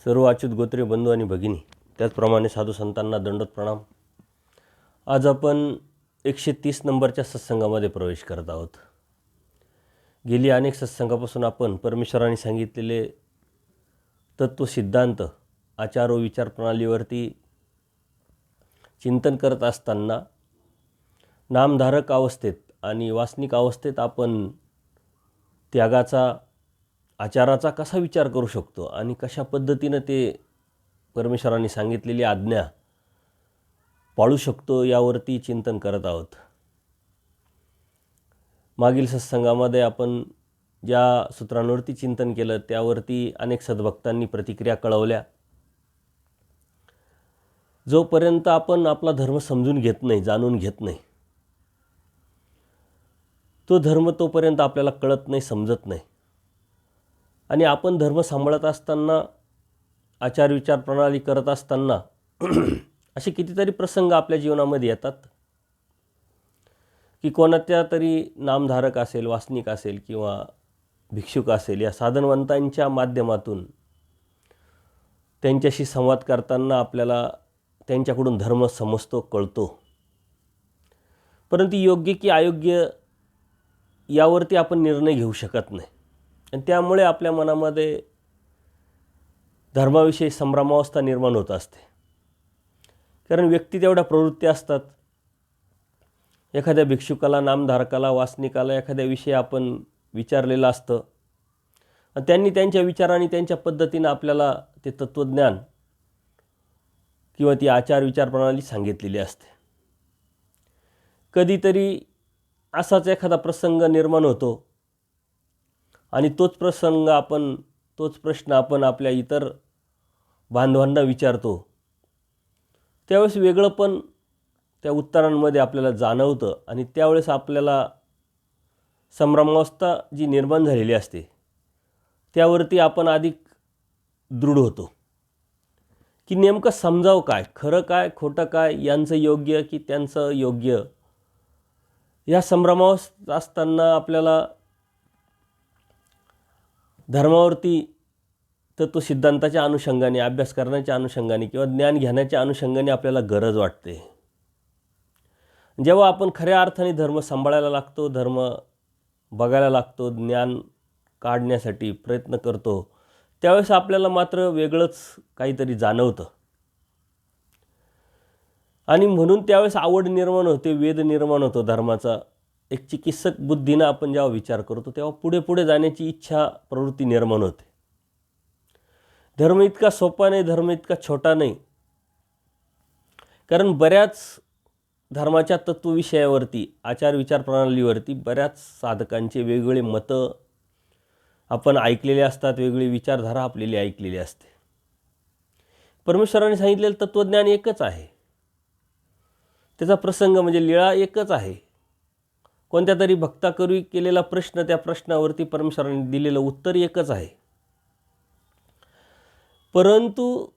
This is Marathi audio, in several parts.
सर्व अच्युत गोत्रे बंधू आणि भगिनी, त्याचप्रमाणे साधू संतांना दंडोत प्रणाम. आज आपण 130 नंबरच्या सत्संगामध्ये प्रवेश करत आहोत. गेली अनेक सत्संगापासून आपण परमेश्वरांनी सांगितलेले तत्वसिद्धांत, आचार व विचार प्रणालीवरती चिंतन करत असताना नामधारक अवस्थेत आणि वासनिक अवस्थेत आपण त्यागाचा, आचाराचा कसा विचार करू शकतो आणि कशा पद्धतीनं ते परमेश्वरांनी सांगितलेली आज्ञा पाळू शकतो यावरती चिंतन करत आहोत. मागील सत्संगामध्ये आपण ज्या सूत्रांवरती चिंतन केलं त्यावरती अनेक सद्भक्तांनी प्रतिक्रिया कळवल्या. जोपर्यंत आपण आपला धर्म समजून घेत नाही, जाणून घेत नाही, तो धर्म तोपर्यंत आपल्याला कळत नाही, समजत नाही. आणि आपण धर्म सांभाळत असताना, आचार विचार प्रणाली करत असताना असे कितीतरी प्रसंग आपल्या जीवनामध्ये येतात की कोणाच्या तरी नामधारक असेल, वासनिक असेल किंवा भिक्षुक असेल, या साधनवंतांच्या माध्यमातून त्यांच्याशी संवाद करताना आपल्याला त्यांच्याकडून धर्म समजतो, कळतो. परंतु योग्य की अयोग्य यावरती आपण निर्णय घेऊ शकत नाही. आणि त्यामुळे आपल्या मनामध्ये धर्माविषयी संभ्रमावस्था निर्माण होत असते. कारण व्यक्ती तेवढ्या प्रवृत्ती असतात. एखाद्या भिक्षुकाला, नामधारकाला, वासनिकाला एखाद्याविषयी आपण विचारलेलं असतं आणि त्यांनी त्यांच्या विचारांनी, त्यांच्या पद्धतीनं आपल्याला ते तत्त्वज्ञान किंवा ती आचार विचार प्रणाली सांगितलेली असते. कधीतरी असाच एखादा प्रसंग निर्माण होतो आणि तोच प्रश्न आपण आपल्या इतर बांधवांना विचारतो. त्यावेळेस वेगळं पण त्या उत्तरांमध्ये आपल्याला जाणवतं आणि त्यावेळेस आपल्याला संभ्रमावस्था जी निर्माण झालेली असते त्यावरती आपण अधिक दृढ होतो की नेमकं समजावं काय, खरं काय, खोटं काय, यांचं योग्य की त्यांचं योग्य. या संभ्रमावस्थेत असताना आपल्याला धर्मावरती तत्वसिद्धांताच्या अनुषंगाने, अभ्यास करण्याच्या अनुषंगाने किंवा ज्ञान घेण्याच्या अनुषंगाने आपल्याला गरज वाटते. जेव्हा आपण खऱ्या अर्थाने धर्म सांभाळायला लागतो, धर्म बघायला लागतो, ज्ञान काढण्यासाठी प्रयत्न करतो, त्यावेळेस आपल्याला मात्र वेगळंच काहीतरी जाणवतं. आणि म्हणून त्यावेळेस आवड निर्माण होते, वेध निर्माण होतो धर्माचा. एक चिकित्सक बुद्धीनं आपण जेव्हा विचार करतो तेव्हा पुढे पुढे जाण्याची इच्छा, प्रवृत्ती निर्माण होते. धर्म इतका सोपा नाही, धर्म इतका छोटा नाही. कारण बऱ्याच धर्माच्या तत्वविषयावरती, आचार विचार प्रणालीवरती बऱ्याच साधकांचे वेगवेगळे मतं आपण ऐकलेले असतात, वेगळी विचारधारा आपल्याला ऐकलेली असते. परमेश्वराने सांगितलेलं तत्त्वज्ञान एकच आहे. त्याचा प्रसंग म्हणजे लीळा एकच आहे. कोणत्या तरी भक्ताकरवी केलेला प्रश्न, त्या प्रश्नावरती परमेश्वराने दिलेलं उत्तर एकच आहे. परंतु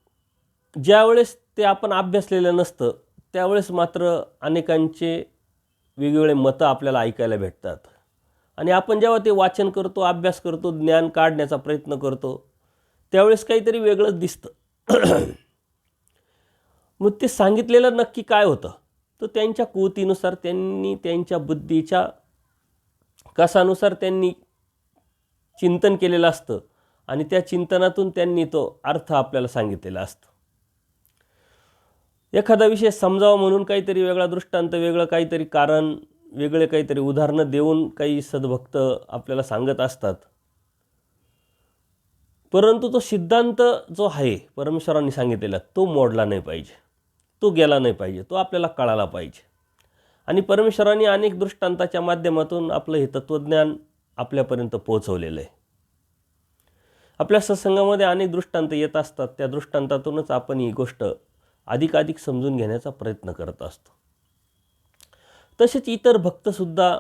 ज्यावेळेस ते आपण अभ्यासलेलं नसतं त्यावेळेस मात्र अनेकांचे वेगवेगळे मतं आपल्याला ऐकायला भेटतात. आणि आपण जेव्हा ते वाचन करतो, अभ्यास करतो, ज्ञान काढण्याचा प्रयत्न करतो त्यावेळेस काहीतरी वेगळंच दिसतं. मग ते सांगितलेलं नक्की काय होतं? तर त्यांच्या कुवतीनुसार, त्यांनी त्यांच्या बुद्धीच्या कसानुसार त्यांनी चिंतन केलेलं असतं आणि त्या चिंतनातून त्यांनी तो अर्थ आपल्याला सांगितलेला असतो. एखादा विषय समजावा म्हणून काहीतरी वेगळा दृष्टांत, वेगळं काहीतरी कारण, वेगळे काहीतरी उदाहरणं देऊन काही सद्भक्त आपल्याला सांगत असतात. परंतु तो सिद्धांत जो आहे परमेश्वरांनी सांगितलेला, तो मोडला नाही पाहिजे, तो गेला नाही पाहिजे, तो आपल्याला कळाला पाहिजे. आणि परमेश्वरांनी अनेक दृष्टांताच्या माध्यमातून आपलं हे तत्त्वज्ञान आपल्यापर्यंत पोहोचवलेलं आहे. आपल्या सत्संगामध्ये अनेक दृष्टांत येत असतात. त्या दृष्टांतातूनच आपण ही गोष्ट अधिकाधिक समजून घेण्याचा प्रयत्न करत असतो. तसेच इतर भक्तसुद्धा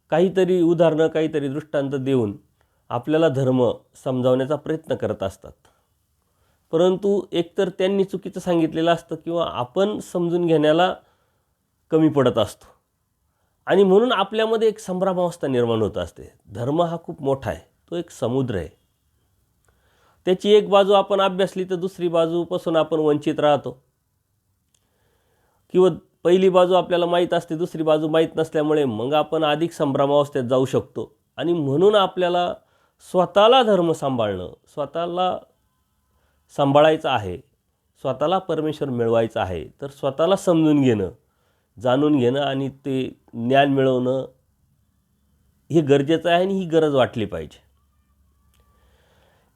काहीतरी उदाहरणं, काहीतरी दृष्टांत देऊन आपल्याला धर्म समजावण्याचा प्रयत्न करत असतात. परंतु एकतर त्यांनी चुकीचं सांगितलेलं असतं किंवा आपण समजून घेण्याला कमी पडत असतो. आणि म्हणून आपल्यामध्ये एक संभ्रमावस्था निर्माण होत असते. धर्म हा खूप मोठा आहे, तो एक समुद्र आहे. त्याची एक बाजू आपण अभ्यासली तर दुसरी बाजूपासून आपण वंचित राहतो, किंवा पहिली बाजू आपल्याला माहीत असते, दुसरी बाजू माहीत नसल्यामुळे मग आपण अधिक संभ्रमावस्थेत जाऊ शकतो. आणि म्हणून आपल्याला स्वतःला धर्म सांभाळणं, स्वतःला सांभाळायचं आहे, स्वतःला परमेश्वर मिळवायचा आहे, तर स्वतःला समजून घेणं, जाणून घेणं आणि ते ज्ञान मिळवणं हे गरजेचं आहे आणि ही गरज वाटली पाहिजे.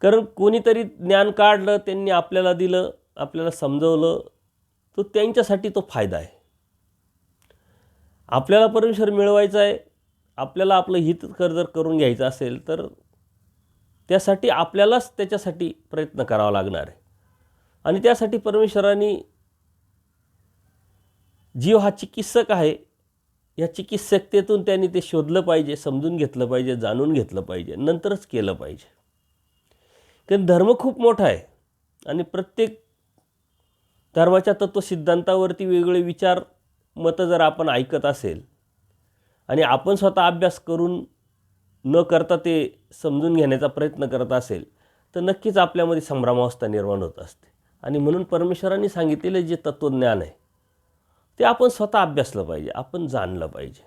कारण कोणीतरी ज्ञान काढलं, त्यांनी आपल्याला दिलं, आपल्याला समजवलं, तो त्यांच्यासाठी तो फायदा आहे. आपल्याला परमेश्वर मिळवायचा आहे, आपल्याला आपलं हित जर करून घ्यायचं असेल तर त्यासाठी आपल्यालाच त्याच्यासाठी प्रयत्न करावा लागणार आहे. आणि त्यासाठी परमेश्वराने जीव हा चिकित्सक आहे, या चिकित्सकतेतून त्यांनी ते शोधलं पाहिजे, समजून घेतलं पाहिजे, जाणून घेतलं पाहिजे, नंतरच केलं पाहिजे. कारण धर्म खूप मोठा आहे आणि प्रत्येक धर्माच्या तत्त्वसिद्धांतावरती वेगवेगळे विचार मतं जर आपण ऐकत असेल आणि आपण स्वतः अभ्यास करून न करता ते समजून घेण्याचा प्रयत्न करत असेल तर नक्कीच आपल्यामध्ये संभ्रमावस्था निर्माण होत असते. आणि म्हणून परमेश्वरांनी सांगितलेले जे तत्त्वज्ञान आहे ते आपण स्वतः अभ्यासलं पाहिजे, आपण जाणलं पाहिजे.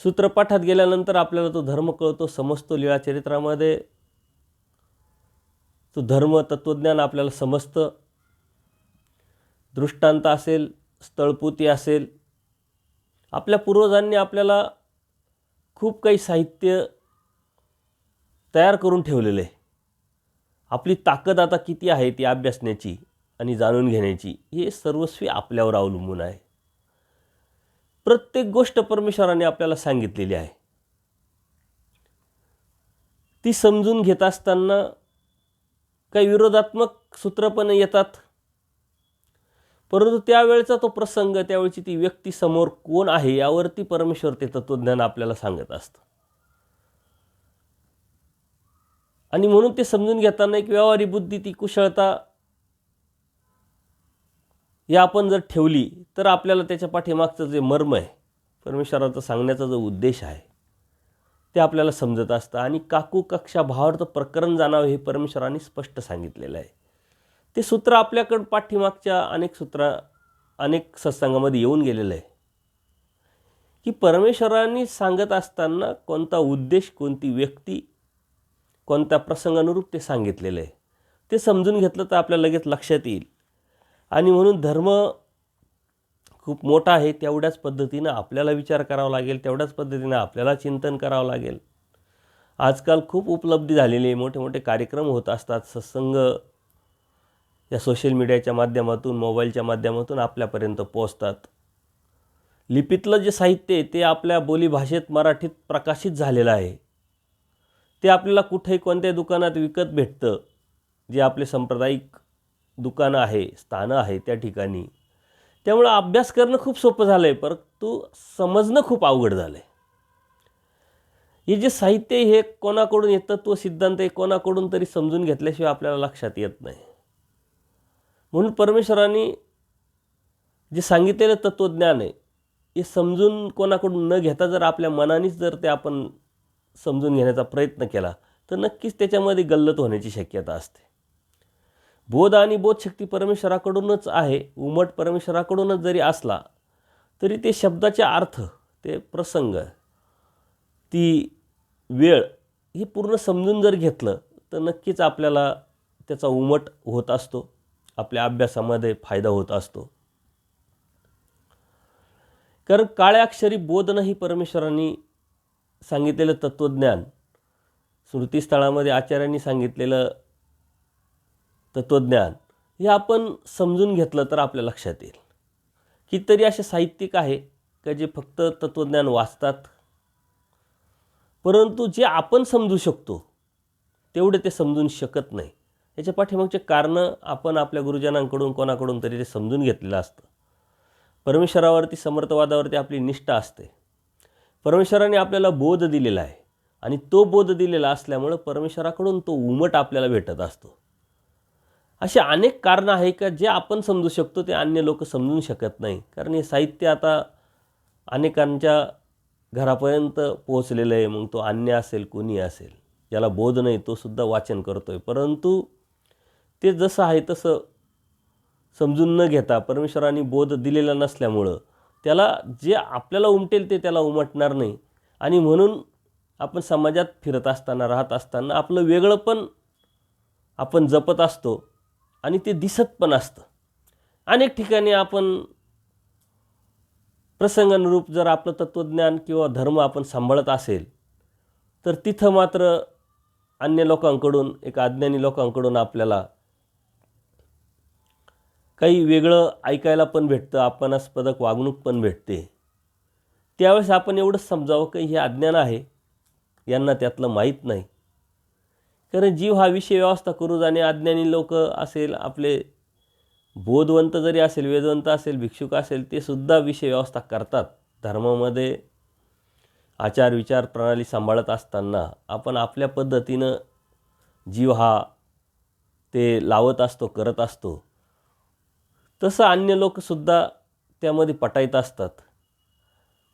सूत्रपाठात गेल्यानंतर आपल्याला तो धर्म कळतो, समजतो. लीळाचरित्रामध्ये तो धर्म तत्त्वज्ञान आपल्याला समजतं. दृष्टांत असेल, स्थळपूती असेल, आपल्या पूर्वजांनी आपल्याला खूप काही साहित्य तयार करून ठेवलेलं आहे. आपली ताकद आता किती आहे ती अभ्यासण्याची आणि जाणून घेण्याची, हे सर्वस्वी आपल्यावर अवलंबून आहे. प्रत्येक गोष्ट परमेश्वराने आपल्याला सांगितलेली आहे. ती समजून घेत असताना काही विरोधात्मक सूत्र पण येतात, परंतु त्यावेळचा तो प्रसंग, त्यावेळची ती व्यक्ती समोर कोण आहे यावरती परमेश्वर ते तत्त्वज्ञान आपल्याला सांगत असतं. आणि म्हणून ते समजून घेताना एक व्यवहारी बुद्धी, ती कुशलता या आपण जर ठेवली तर आपल्याला त्याच्या पाठीमागचं जे मर्म आहे, परमेश्वराचा सांगण्याचा जो उद्देश आहे ते आपल्याला समजत असतं. आणि काकू कक्षा भावार्थ प्रकरण जाणावं हे परमेश्वराने स्पष्ट सांगितलेलं आहे. ते सूत्र आपल्याकडं पाठीमागच्या अनेक सत्संगामध्ये येऊन गेलेलं आहे की परमेश्वराने सांगत असताना कोणता उद्देश, कोणती व्यक्ती, कोणत्या प्रसंगानुरूप ते सांगितलेलं आहे. ते समजून घेतलं तर आपल्याला लगेच लक्षात येईल. आणि म्हणून धर्म खूप मोठा आहे, तेवढ्याच पद्धतीनं आपल्याला विचार करावा लागेल, तेवढ्याच पद्धतीनं आपल्याला चिंतन करावं लागेल. आजकाल खूप उपलब्धी झालेली आहे, मोठे मोठे कार्यक्रम होत असतात, सत्संग या सोशल मीडियाच्या माध्यमातून, मोबाईलच्या माध्यमातून आपल्यापर्यंत पोहोचतात. लिपीतलं जे साहित्य आहे ते आपल्या बोलीभाषेत मराठीत प्रकाशित झालेलं आहे. ते आपल्याला कुठेही कोणत्याही दुकानात विकत भेटतं, जे आपले सांप्रदायिक दुकानं आहे, स्थानं आहे त्या ठिकाणी. त्यामुळं अभ्यास करणं खूप सोपं झालं आहे, परंतु समजणं खूप अवघड झालं आहे. हे जे साहित्य हे कोणाकडून येतं, तो सिद्धांत हे कोणाकडून तरी समजून घेतल्याशिवाय आपल्याला लक्षात येत नाही. म्हणून परमेश्वराने जे सांगितलेलं तत्त्वज्ञान आहे हे समजून कोणाकडून न घेता जर आपल्या मनानेच जर ते आपण समजून घेण्याचा प्रयत्न केला तर नक्कीच त्याच्यामध्ये गल्लत होण्याची शक्यता असते. बोध आणि बोधशक्ती परमेश्वराकडूनच आहे, उमट परमेश्वराकडूनच जरी असला तरी ते शब्दाचे अर्थ, ते प्रसंग, ती वेळ ही पूर्ण समजून जर घेतलं तर नक्कीच आपल्याला त्याचा उमट होत असतो, आपल्या अभ्यासामध्ये फायदा होत असतो. कारण काळ्या अक्षरी बोध नाही परमेश्वरांनी सांगितलेलं तत्त्वज्ञान, स्मृतीस्थळामध्ये आचार्यांनी सांगितलेलं तत्त्वज्ञान हे आपण समजून घेतलं तर आपल्या लक्षात येईल. कितीतरी असे साहित्यिक आहे का जे फक्त तत्त्वज्ञान वाचतात, परंतु जे आपण समजू शकतो तेवढे ते समजून शकत नाही. याच्या पाठीमागचे कारणं आपण आपल्या गुरुजनांकडून कोणाकडून तरी ते समजून घेतलेलं असतं. परमेश्वरावरती, समर्थवादावरती आपली निष्ठा असते. परमेश्वराने आपल्याला बोध दिलेला आहे आणि तो बोध दिलेला असल्यामुळं परमेश्वराकडून तो उमट आपल्याला भेटत असतो. असे अनेक कारणं आहे का जे आपण समजू शकतो ते अन्य लोक समजून शकत नाही. कारण हे साहित्य आता अनेकांच्या घरापर्यंत पोहोचलेलं आहे. मग तो अन्य असेल, कोणी असेल, ज्याला बोध नाही तोसुद्धा वाचन करतो आहे, परंतु ते जसं आहे तसं समजून न घेता परमेश्वराने बोध दिलेला नसल्यामुळं त्याला जे आपल्याला उमटेल ते त्याला उमटणार नाही. आणि म्हणून आपण समाजात फिरत असताना, राहत असताना आपलं वेगळं पण आपण जपत असतो आणि ते दिसत पण असतं. अनेक ठिकाणी आपण प्रसंगानुरूप जर आपलं तत्त्वज्ञान किंवा धर्म आपण सांभाळत असेल तर तिथं मात्र अन्य लोकांकडून, एक अज्ञानी लोकांकडून आपल्याला काही वेगळं ऐकायला पण भेटतं, अपमानास्पद वागणूक पण भेटते. त्यावेळेस आपण एवढंच समजावं की हे अज्ञान आहे, यांना त्यातलं माहीत नाही. कारण जीव हा विषय व्यवस्था करू जाणे, अज्ञानी लोक असेल, आपले बोधवंत जरी असेल, वेदवंत असेल, भिक्षुक असेल, ते सुद्धा विषय व्यवस्था करतात. धर्मामध्ये आचार विचार प्रणाली सांभाळत असताना आपण आपल्या पद्धतीनं जीव हा ते लावत असतो, करत असतो. तसं अन्य लोकसुद्धा त्यामध्ये पटाईत असतात.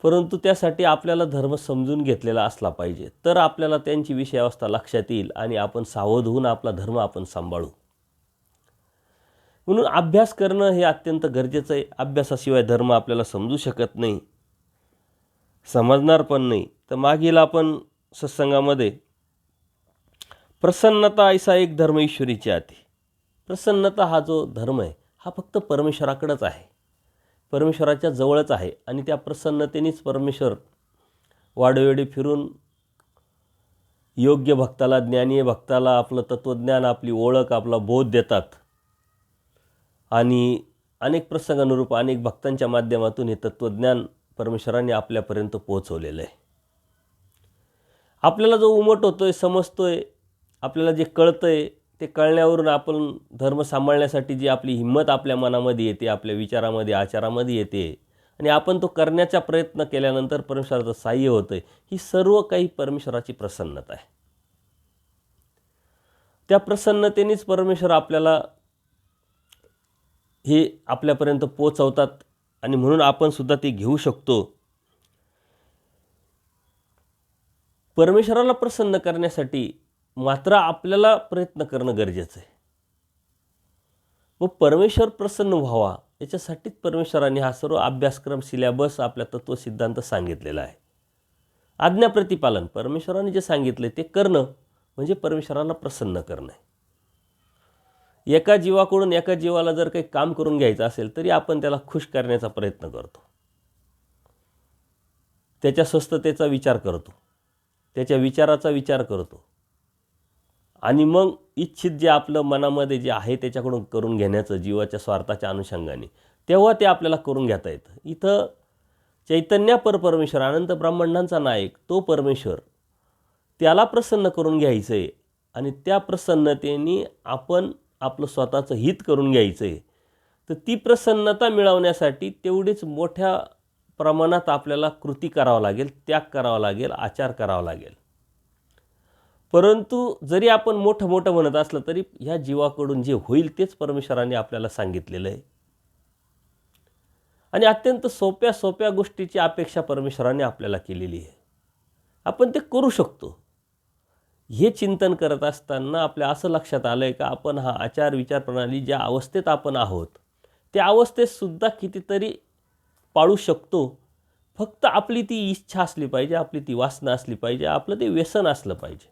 परंतु त्यासाठी आपल्याला धर्म समजून घेतलेला असला पाहिजे, तर आपल्याला त्यांची विषय अवस्था लक्षात येईल आणि आपण सावध होऊन आपला धर्म आपण सांभाळू. म्हणून अभ्यास करणं हे अत्यंत गरजेचं आहे. अभ्यासाशिवाय धर्म आपल्याला समजू शकत नाही, समजणार पण नाही. तर मागील आपण सत्संगामध्ये प्रसन्नता ऐसा एक धर्म ईश्वरीची आती, प्रसन्नता हा जो धर्म आहे हा फक्त परमेश्वराकडेच आहे, परमेश्वराच्या जवळच आहे. आणि त्या प्रसन्नतेनेच परमेश्वर वाडोवेडी फिरून योग्य भक्ताला, ज्ञानीय भक्ताला आपलं तत्त्वज्ञान, आपली ओळख, आपला बोध देतात. आणि अनेक प्रसंगानुरूप अनेक भक्तांच्या माध्यमातून हे तत्त्वज्ञान परमेश्वराने आपल्यापर्यंत पोहोचवलेलं आहे. आपल्याला जो उमट होतो आहे, समजतो आहे, आपल्याला जे कळतं आहे, ते कळण्यावरून आपण धर्म सांभाळण्यासाठी जी आपली हिंमत आपल्या मनामध्ये येते, आपल्या विचारामध्ये, आचारामध्ये येते आणि आपण तो करण्याचा प्रयत्न केल्यानंतर परमेश्वराचं सहाय्य होतं आहे, ही सर्व काही परमेश्वराची प्रसन्नता आहे. त्या प्रसन्नतेनेच परमेश्वर आपल्याला हे आपल्यापर्यंत पोचवतात आणि म्हणून आपण सुद्धा ते घेऊ शकतो. परमेश्वराला प्रसन्न करण्यासाठी मात्र आपल्याला प्रयत्न करणं गरजेचं आहे. मग परमेश्वर प्रसन्न व्हावा याच्यासाठीच परमेश्वराने हा सर्व अभ्यासक्रम, सिलेबस, आपल्या तत्त्वसिद्धांत सांगितलेला आहे. आज्ञा प्रतिपालन, परमेश्वराने जे सांगितले ते करणं म्हणजे परमेश्वराला प्रसन्न करणं आहे. एका जीवाकडून एका जीवाला जर काही काम करून घ्यायचं असेल तरी आपण त्याला खुश करण्याचा प्रयत्न करतो, त्याच्या स्वस्थतेचा विचार करतो, त्याच्या विचाराचा विचार करतो आणि मग इच्छित जे आपलं मनामध्ये जे आहे त्याच्याकडून करून घेण्याचं जीवाच्या स्वार्थाच्या अनुषंगाने, तेव्हा ते आपल्याला करून घेता येतं. इथं चैतन्यापर परमेश्वर, अनंत ब्रह्मांडांचा नायक तो परमेश्वर, त्याला प्रसन्न करून घ्यायचं आहे आणि त्या प्रसन्नतेने आपण आपलं स्वतःचं हित करून घ्यायचं आहे. तर ती प्रसन्नता मिळवण्यासाठी तेवढीच मोठ्या प्रमाणात आपल्याला कृती करावं लागेल, त्याग करावा लागेल, आचार करावा लागेल. परंतु जरी आपण मोठं मोठं म्हणत असलं तरी ह्या जीवाकडून जे होईल तेच परमेश्वराने आपल्याला सांगितलेलं आहे. आणि अत्यंत सोप्या सोप्या गोष्टीची अपेक्षा परमेश्वराने आपल्याला केलेली आहे. आपण ते करू शकतो. हे चिंतन करत असताना आपल्या असं लक्षात आलं आहे का आपण हा आचार विचार प्रणाली ज्या अवस्थेत आपण आहोत त्या अवस्थेतसुद्धा कितीतरी पाळू शकतो. फक्त आपली ती इच्छा असली पाहिजे, आपली ती वासना असली पाहिजे, आपलं ते व्यसन असलं पाहिजे.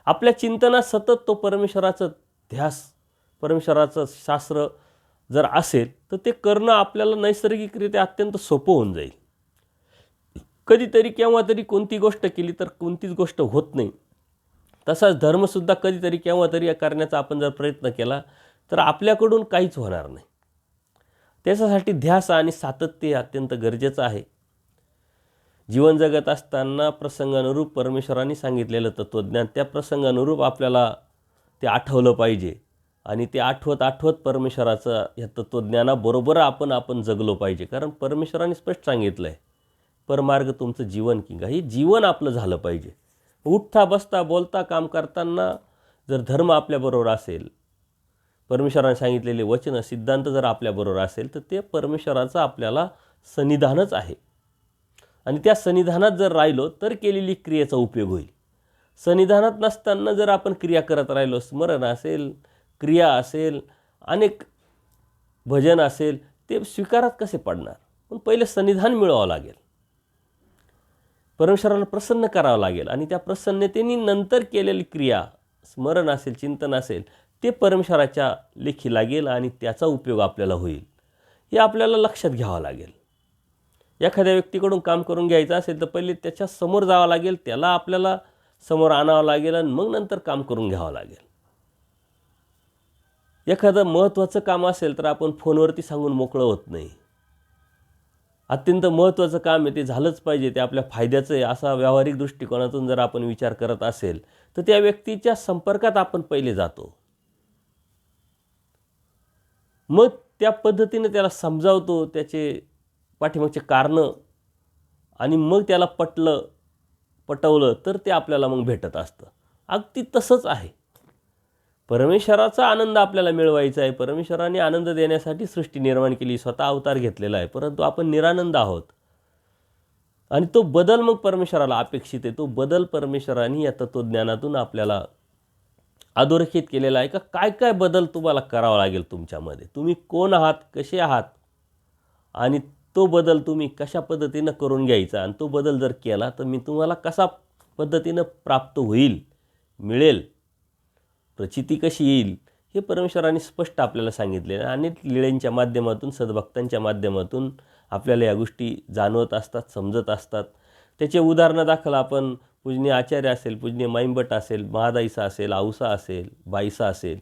आपल्या चिंतनात सतत तो परमेश्वराचं ध्यास, परमेश्वराचं शास्त्र जर असेल तर ते करणं आपल्याला नैसर्गिकरित्या अत्यंत सोपं होऊन जाईल. कधीतरी केव्हा तरी कोणती गोष्ट केली तर कोणतीच गोष्ट होत नाही. तसाच धर्मसुद्धा कधीतरी केव्हा तरी करण्याचा आपण जर प्रयत्न केला तर आपल्याकडून काहीच होणार नाही. त्याच्यासाठी ध्यास आणि सातत्य अत्यंत गरजेचं आहे. जीवन जगत असताना प्रसंगानुरूप परमेश्वराने सांगितलेलं तत्त्वज्ञान त्या प्रसंगानुरूप आपल्याला ते आठवलं पाहिजे आणि ते आठवत आठवत परमेश्वराचं या तत्त्वज्ञानाबरोबर आपण जगलो पाहिजे. कारण परमेश्वराने स्पष्ट सांगितलं आहे, परमार्ग तुमचं जीवन की हे जीवन आपलं झालं पाहिजे. उठता बसता बोलता काम करताना जर धर्म आपल्याबरोबर असेल, परमेश्वराने सांगितलेले वचन सिद्धांत जर आपल्याबरोबर असेल तर ते परमेश्वराचं आपल्याला सन्निधानच आहे. आणि त्या सन्निधानात जर राहिलो तर केलेली क्रियेचा उपयोग होईल. सन्निधानात नसताना जर आपण क्रिया करत राहिलो, स्मरण असेल, क्रिया असेल, अनेक भजन असेल, ते स्वीकारात कसे पडणार? पण पहिले सन्निधान मिळवावं लागेल, परमेश्वराला प्रसन्न करावं लागेल आणि त्या प्रसन्नतेने नंतर केलेली क्रिया, स्मरण असेल, चिंतन असेल, ते परमेश्वराच्या लेखी लागेल आणि त्याचा उपयोग आपल्याला होईल, हे आपल्याला लक्षात घ्यावं लागेल. एखाद्या व्यक्तीकडून काम करून घ्यायचं असेल तर पहिले त्याच्या समोर जावं लागेल, त्याला आपल्याला समोर आणावं लागेल आणि मग नंतर काम करून घ्यावं लागेल. एखादं महत्त्वाचं काम असेल तर आपण फोनवरती सांगून मोकळं होत नाही. अत्यंत महत्त्वाचं काम आहे, ते झालंच पाहिजे, ते आपल्या फायद्याचं आहे, असा व्यावहारिक दृष्टिकोनातून जर आपण विचार करत असेल तर त्या व्यक्तीच्या संपर्कात आपण पहिले जातो, मग त्या पद्धतीने त्याला समजावतो, त्याचे पाठीमागचे कारणं, आणि मग त्याला पटवलं तर ते आपल्याला मग भेटत असतं. अगदी तसंच आहे. परमेश्वराचा आनंद आपल्याला मिळवायचा आहे. परमेश्वराने आनंद देण्यासाठी सृष्टी निर्माण केली, स्वतः अवतार घेतलेला आहे, परंतु आपण निरानंद आहोत आणि तो बदल मग परमेश्वराला अपेक्षित आहे. तो बदल परमेश्वराने या तत्त्वज्ञानातून आपल्याला अधोरेखित केलेला आहे का काय काय बदल तुम्हाला करावा लागेल तुमच्यामध्ये, तुम्ही कोण आहात, कसे आहात, आणि तो बदल तुम्ही कशा पद्धतीनं करून घ्यायचा, आणि तो बदल जर केला तर मी तुम्हाला कसा पद्धतीनं प्राप्त होईल, मिळेल, प्रचिती कशी येईल, हे परमेश्वराने स्पष्ट आपल्याला सांगितले. अनेक लीळेंच्या माध्यमातून, सद्भक्तांच्या माध्यमातून आपल्याला या गोष्टी जाणवत असतात, समजत असतात. त्याचे उदाहरणं दाखल आपण पूजनीय आचार्य असेल, पूजनीय माईंभट असेल, महादाईसा असेल, औसा असेल, बाईसा असेल,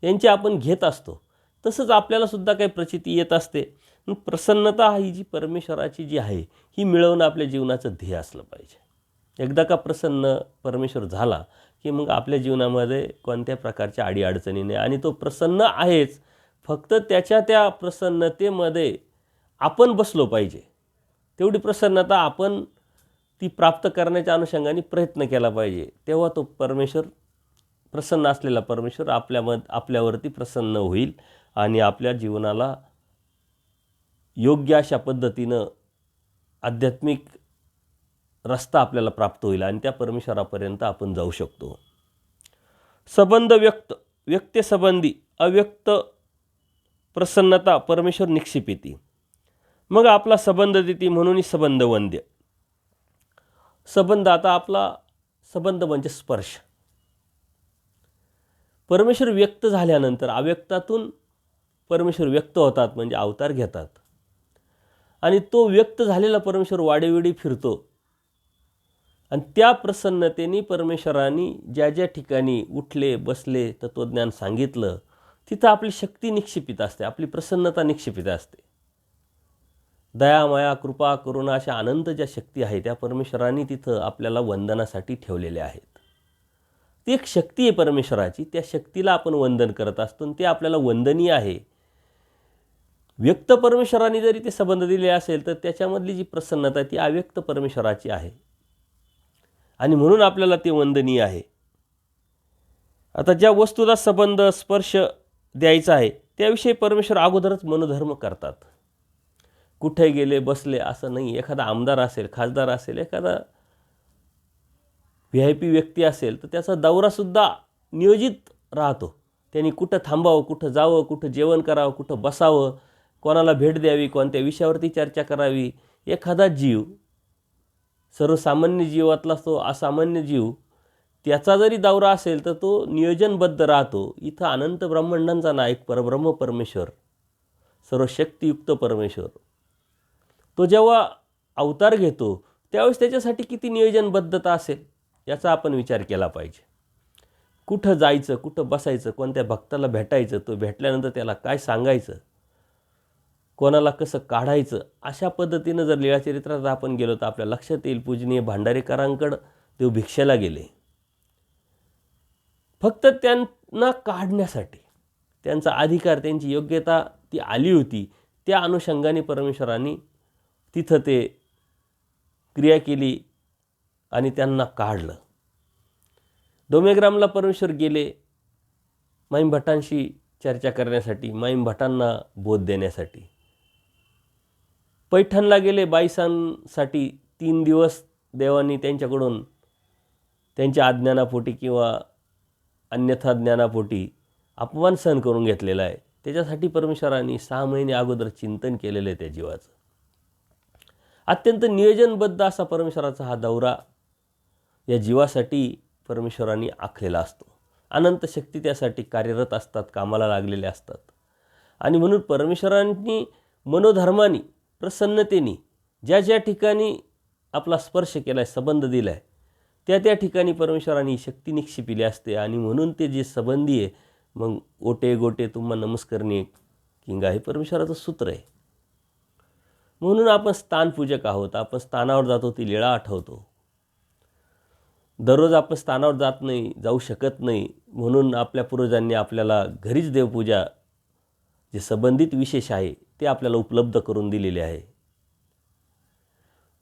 यांचे आपण घेत असतो. तसंच आपल्यालासुद्धा काही प्रचिती येत असते. प्रसन्नता ही जी परमेश्वराची जी आहे, ही मिळवणं आपल्या जीवनाचं ध्येय असलं पाहिजे. एकदा का प्रसन्न परमेश्वर झाला की मग आपल्या जीवनामध्ये कोणत्या प्रकारच्या अडीअडचणी नाही, आणि तो प्रसन्न आहेच, फक्त त्याच्या त्या प्रसन्नतेमध्ये आपण बसलो पाहिजे. तेवढी प्रसन्नता आपण ती प्राप्त करण्याच्या अनुषंगाने प्रयत्न केला पाहिजे. तेव्हा तो परमेश्वर, प्रसन्न असलेला परमेश्वर आपल्यावरती प्रसन्न होईल आणि आपल्या जीवनाला योग्य अशा पद्धतीनं आध्यात्मिक रस्ता आपल्याला प्राप्त होईल आणि त्या परमेश्वरापर्यंत आपण जाऊ शकतो. संबंध व्यक्तसंबंधी अव्यक्त प्रसन्नता परमेश्वर निक्षिपिती. मग आपला संबंध देती म्हणून संबंध वंद्य. संबंध, आता आपला संबंध म्हणजे स्पर्श. परमेश्वर व्यक्त झाल्यानंतर अव्यक्तातून परमेश्वर व्यक्त होतात, म्हणजे अवतार घेतात, आणि तो व्यक्त झालेला परमेश्वर वाडेवेडी फिरतो, आणि त्या प्रसन्नतेने परमेश्वराने ज्या ज्या ठिकाणी उठले, बसले, तत्त्वज्ञान सांगितलं, तिथं आपली शक्ती निक्षिपित असते, आपली प्रसन्नता निक्षिपित असते. दया, माया, कृपा, करुणा अशा अनंत ज्या शक्ती आहे त्या परमेश्वराने तिथं आपल्याला वंदनासाठी ठेवलेल्या आहेत. ती एक शक्ती आहे परमेश्वराची, त्या शक्तीला आपण वंदन करत असतो आणि ते आपल्याला वंदनीय आहे. व्यक्त परमेश्वराने जरी ते संबंध दिले असेल तर त्याच्यामधली जी प्रसन्नता आहे ती अव्यक्त परमेश्वराची आहे, आणि म्हणून आपल्याला ते वंदनीय आहे. आता ज्या वस्तूला संबंध, स्पर्श द्यायचा आहे त्याविषयी परमेश्वर अगोदरच मनोधर्म करतात. कुठे गेले, बसले असं नाही. एखादा आमदार असेल, खासदार असेल, एखादा VIP व्यक्ती असेल तर त्याचा दौरासुद्धा नियोजित राहतो. त्यांनी कुठं थांबावं, कुठं जावं, कुठं जेवण करावं, कुठं बसावं, कोणाला भेट द्यावी, कोणत्या विषयावरती चर्चा करावी. एखादा जीव, सर्वसामान्य जीवातला तो असामान्य जीव, त्याचा जरी दौरा असेल तर तो नियोजनबद्ध राहतो. इथं अनंत ब्रह्मांडांचा नायक परब्रह्म परमेश्वर, सर्वशक्तियुक्त परमेश्वर, तो जेव्हा अवतार घेतो त्यावेळेस त्याच्यासाठी किती नियोजनबद्धता असेल याचा आपण विचार केला पाहिजे. कुठं जायचं, कुठं बसायचं, कोणत्या भक्ताला भेटायचं, तो भेटल्यानंतर त्याला काय सांगायचं, कोणाला कसं काढायचं, अशा पद्धतीनं जर लीळाचरित्रात आपण गेलो तर आपल्या लक्षात येईल पूजनीय भांडारेकरांकडं देव भिक्षेला गेले. फक्त त्यांना काढण्यासाठी, त्यांचा अधिकार, त्यांची योग्यता ती आली होती, त्या अनुषंगाने परमेश्वराने तिथं ते क्रिया केली आणि त्यांना काढलं. डोमेग्रामला परमेश्वर गेले माईंभटांशी चर्चा करण्यासाठी, माईंभटांना बोध देण्यासाठी. पैठणला गेले बाईसांसाठी 3 दिवस देवांनी त्यांच्याकडून त्यांच्या अज्ञानापोटी किंवा अन्यथा ज्ञानापोटी अपमान सहन करून घेतलेला आहे, त्याच्यासाठी परमेश्वरांनी 6 महिने अगोदर चिंतन केलेलं आहे त्या जीवाचं. अत्यंत नियोजनबद्ध असा परमेश्वराचा हा दौरा या जीवासाठी परमेश्वरांनी आखलेला असतो. अनंत शक्ती त्यासाठी कार्यरत असतात, कामाला लागलेले असतात. आणि म्हणून परमेश्वरांनी मनोधर्माने, प्रसन्नतेने ज्या ज्या ठिकाणी आपला स्पर्श केला आहे, संबंध दिला आहे, त्या ठिकाणी परमेश्वरांनी शक्ती निक्षिपिली असते. आणि म्हणून ते जे संबंधी आहे, मग ओटे गोटे तुम्हा नमस्करणे किंगा हे परमेश्वराचं सूत्र आहे. म्हणून आपण स्थानपूजक आहोत. आपण स्थानावर जातो, ती लीळा आठवतो. दररोज आपण स्थानावर जात नाही, जाऊ शकत नाही, म्हणून आपल्या पूर्वजांनी आपल्याला घरीच देवपूजा जे संबंधित विशेष आहे ते आपल्याला उपलब्ध करून दिलेले आहे.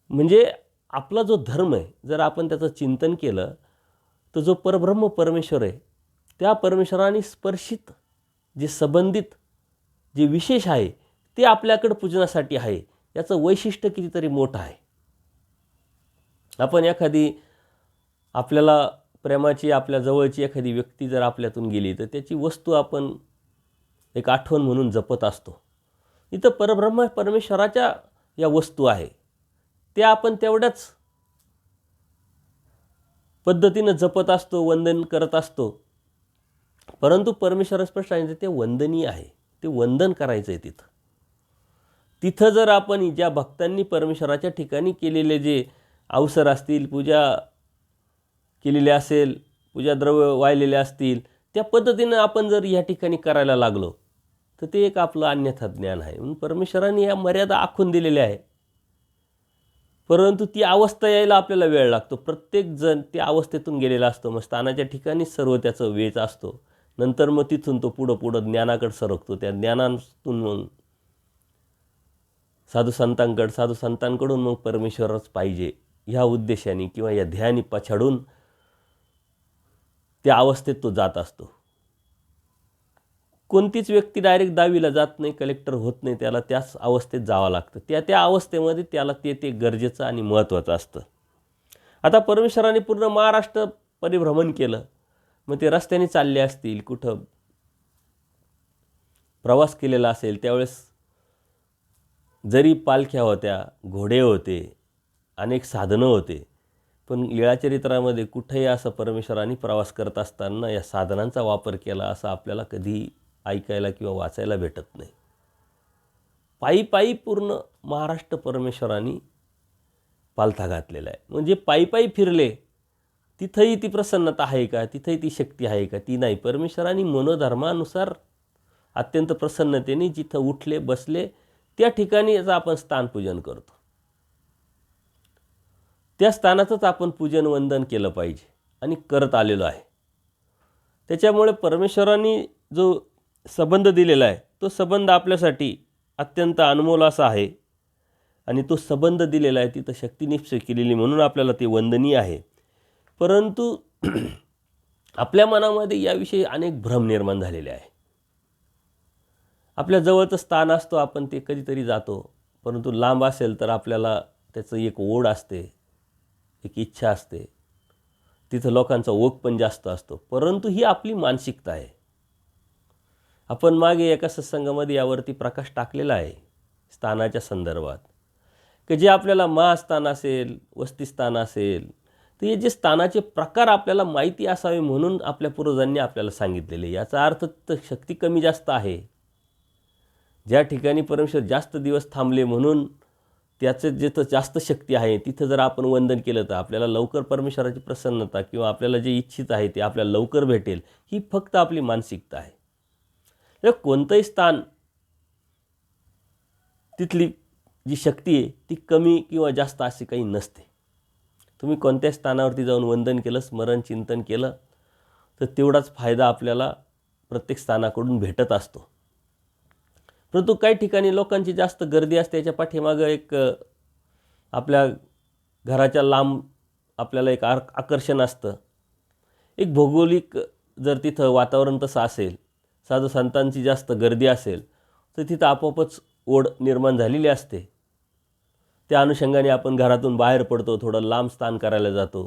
म्हणजे आपला जो धर्म आहे, जर आपण त्याचं चिंतन केलं तर जो परब्रह्म परमेश्वर आहे, त्या परमेश्वराने स्पर्शित जे संबंधित जे विशेष आहे ते आपल्याकडं पूजनासाठी आहे. याचं वैशिष्ट्य कितीतरी मोठं आहे. आपण एखादी आपल्याला प्रेमाची, आपल्या जवळची एखादी व्यक्ती जर आपल्यातून गेली तर त्याची वस्तू आपण एक आठवण म्हणून जपत असतो. इथं परब्रह्म परमेश्वराच्या या वस्तू आहे, त्या आपण तेवढ्याच पद्धतीनं जपत असतो, वंदन करत असतो. परंतु परमेश्वर स्पष्ट आहे ते वंदनीय आहे, ते वंदन करायचं आहे. तिथं जर आपण ज्या भक्तांनी परमेश्वराच्या ठिकाणी केलेले जे अवसर असतील, पूजा केलेली असेल, पूजाद्रव्य वाहिलेले असतील, त्या पद्धतीनं आपण जर या ठिकाणी करायला लागलो तर ते एक आपलं अन्यथा ज्ञान आहे. म्हणून परमेश्वराने या मर्यादा आखून दिलेल्या आहे. परंतु ती अवस्था यायला आपल्याला वेळ लागतो. प्रत्येकजण त्या अवस्थेतून गेलेला असतो. मग स्थानाच्या ठिकाणी सर्व त्याचं वेच असतो. नंतर मग तिथून तो पुढं ज्ञानाकडे सरकतो. त्या ज्ञानातून मग साधू संतांकडून मग परमेश्वरच पाहिजे ह्या उद्देशाने किंवा या ध्यानी पछाडून त्या अवस्थेत तो जात असतो. कोणतीच व्यक्ती डायरेक्ट 10वीला जात नाही, कलेक्टर होत नाही. त्याला त्याच अवस्थेत जावं लागतं. त्या अवस्थेमध्ये त्याला ते गरजेचं आणि महत्त्वाचं असतं. आता परमेश्वराने पूर्ण महाराष्ट्र परिभ्रमण केलं. मग ते रस्त्याने चालले असतील, कुठं प्रवास केलेला असेल, त्यावेळेस जरी पालख्या होत्या, घोडे होते, अनेक साधनं होते, पण लीळाचरित्रामध्ये कुठेही असं परमेश्वराने प्रवास करत असताना या साधनांचा वापर केला असं आपल्याला कधी ऐकायला किंवा वाचायला भेटत नाही. पायी पूर्ण महाराष्ट्र परमेश्वराने पालथा घातलेला आहे. म्हणजे पायी फिरले, तिथंही ती प्रसन्नता आहे का, तिथंही ती शक्ती आहे का, ती नाही. परमेश्वराने मनोधर्मानुसार अत्यंत प्रसन्नतेने जिथं उठले बसले त्या ठिकाणी याचं आपण स्थानपूजन करतो. त्या स्थानाचंच आपण पूजन वंदन केलं पाहिजे आणि करत आलेलो आहे. त्याच्यामुळे परमेश्वराने जो संबंध दिलेला आहे तो संबंध आपल्यासाठी अत्यंत अनमोल असा आहे. आणि तो संबंध दिलेला आहे, तिथं शक्ती निश्चय केलेली, म्हणून आपल्याला ते वंदनीय आहे. परंतु आपल्या मनामध्ये याविषयी अनेक भ्रम निर्माण झालेले आहे. आपल्या जवळचं स्थान असतो, आपण ते कधीतरी जातो, परंतु लांब असेल तर आपल्याला त्याचं एक ओढ असते, एक इच्छा असते. तिथं लोकांचा ओघ पण जास्त असतो. परंतु ही आपली मानसिकता आहे. आपण मागे एका सत्संगामध्ये यावरती प्रकाश टाकलेला आहे स्थानाच्या संदर्भात, की जे आपल्याला महास्थान असेल, वस्तीस्थान असेल, तर हे जे स्थानाचे प्रकार आपल्याला माहिती असावे म्हणून आपल्या पूर्वजांनी आपल्याला सांगितलेले. याचा अर्थ तर शक्ती कमी जास्त आहे. ज्या ठिकाणी परमेश्वर जास्त दिवस थांबले म्हणून त्याचं जिथं जास्त शक्ती आहे तिथं जर आपण वंदन केलं तर आपल्याला लवकर परमेश्वराची प्रसन्नता किंवा आपल्याला जे इच्छित आहे ते आपल्याला लवकर भेटेल. ही फक्त आपली मानसिकता आहे. कोणतंही स्थान तिथली जी शक्ती आहे ती कमी किंवा जास्त अशी काही नसते. तुम्ही कोणत्या स्थानावरती जाऊन वंदन केलं, स्मरण चिंतन केलं तर तेवढाच फायदा आपल्याला प्रत्येक स्थानाकडून भेटत असतो. परंतु काही ठिकाणी लोकांची जास्त गर्दी असते, याच्या पाठीमागं एक आपल्या घराच्या लांब आपल्याला एक आकर्षण असतं. एक भौगोलिक जर तिथं वातावरण तसं असेल, साधू संतांची जास्त गर्दी असेल तर तिथं आपोआपच ओढ निर्माण झालेली असते. त्या अनुषंगाने आपण घरातून बाहेर पडतो, थोडं लांब स्थान करायला जातो.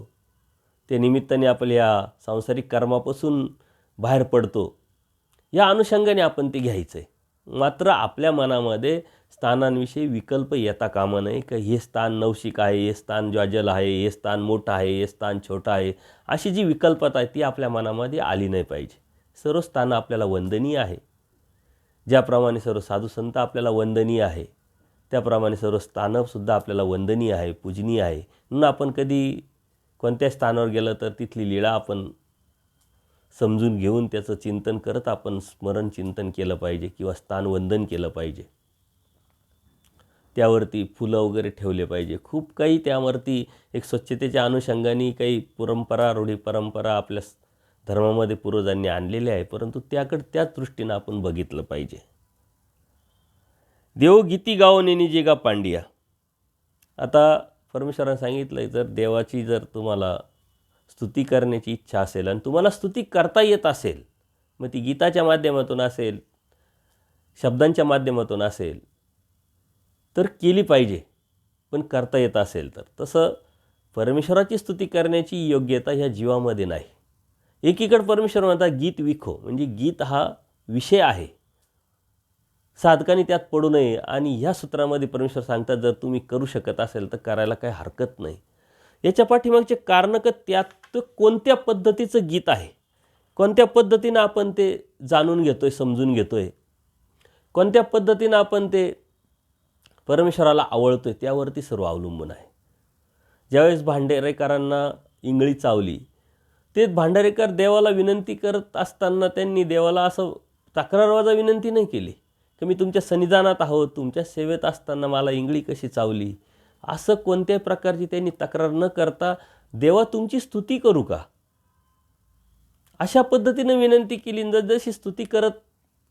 त्या निमित्ताने आपल्या या सांसारिक कर्मापासून बाहेर पडतो, या अनुषंगाने आपण ते घ्यायचं आहे. मात्र आपल्या मनामध्ये स्थानांविषयी विकल्प येता कामा नये, की हे स्थान नवशिक आहे, हे स्थान ज्वाजल आहे, हे स्थान मोठं आहे, हे स्थान छोटं आहे, अशी जी विकल्पता आहे ती आपल्या मनामध्ये आली नाही पाहिजे. सर्व स्थानं आपल्याला वंदनीय आहे. ज्याप्रमाणे सर्व साधुसंत आपल्याला वंदनीय आहे, त्याप्रमाणे सर्व स्थानंसुद्धा आपल्याला वंदनीय आहे, पूजनीय आहे. म्हणून आपण कधी कोणत्या स्थानावर गेलं तर तिथली लीळा आपण समजून घेऊन त्याचं चिंतन करत आपण स्मरण चिंतन केलं पाहिजे किंवा स्थानवंदन केलं पाहिजे. त्यावरती फुलं वगैरे ठेवले पाहिजे. खूप काही त्यावरती एक स्वच्छतेच्या अनुषंगाने काही परंपरा, रूढी परंपरा आपल्या धर्मामध्ये पूर्वजांनी आणलेल्या आहे, परंतु त्याकडे त्याच दृष्टीनं आपण बघितलं पाहिजे. देव गीती गावो नेनी जेगा पांडिया. आता परमेश्वराने सांगितलं, जर देवाची जर तुम्हाला स्तुती करण्याची इच्छा असेल आणि तुम्हाला स्तुती करता येत असेल, मग ती गीताच्या माध्यमातून असेल, शब्दांच्या माध्यमातून असेल, तर केली पाहिजे. पण करता येत असेल तर तसं परमेश्वराची स्तुती करण्याची योग्यता ह्या जीवामध्ये नाही. एकीकडे परमेश्वर म्हणतात गीत विखो, म्हणजे गीत हा विषय आहे, साधकांनी त्यात पडू नये. आणि ह्या सूत्रामध्ये परमेश्वर सांगतात, जर तुम्ही करू शकत असेल तर करायला काही हरकत नाही. याच्या पाठीमागचे कारण का त्यात कोणत्या पद्धतीचं गीत आहे, कोणत्या पद्धतीनं आपण ते जाणून घेतोय, समजून घेतोय, कोणत्या पद्धतीनं आपण ते परमेश्वराला आवडतोय, त्यावरती सर्व अवलंबून आहे. ज्यावेळेस भांडेरेकरांना इंगळी चावली, ते भांडारेकर देवाला विनंती करत असताना त्यांनी देवाला असं तक्रारवाजा विनंती नाही केली की मी तुमच्या सन्निधानात आहोत, तुमच्या सेवेत असताना मला इंगळी कशी चावली, असं कोणत्याही प्रकारची त्यांनी तक्रार न करता देवा तुमची स्तुती करू का, अशा पद्धतीनं विनंती केली. जशी स्तुती करत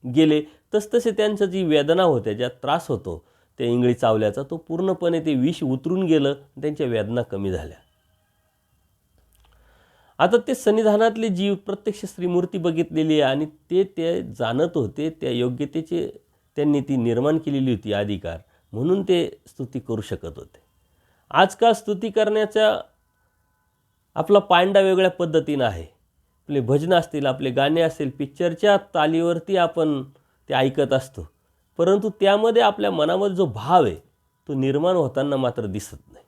गेले तसतसे त्यांचं जी वेदना होत्या, ज्या त्रास होतो त्या इंगळी चावल्याचा, तो पूर्णपणे ते विष उतरून गेलं, त्यांच्या वेदना कमी झाल्या. आता ते सन्निधानातले जीव प्रत्यक्ष श्रीमूर्ती बघितलेली आहे आणि ते जाणत होते, त्या योग्यतेचे त्यांनी ती निर्माण केलेली होती अधिकार, म्हणून ते स्तुती करू शकत होते. आजकाल स्तुती करण्याचा आपला पांडा वेगळ्या पद्धतीनं आहे. आपले भजन असतील, आपले गाणे असतील, पिक्चरच्या तालीवरती आपण ते ऐकत असतो, परंतु त्यामध्ये आपल्या मनामध्ये जो भाव आहे तो निर्माण होताना मात्र दिसत नाही.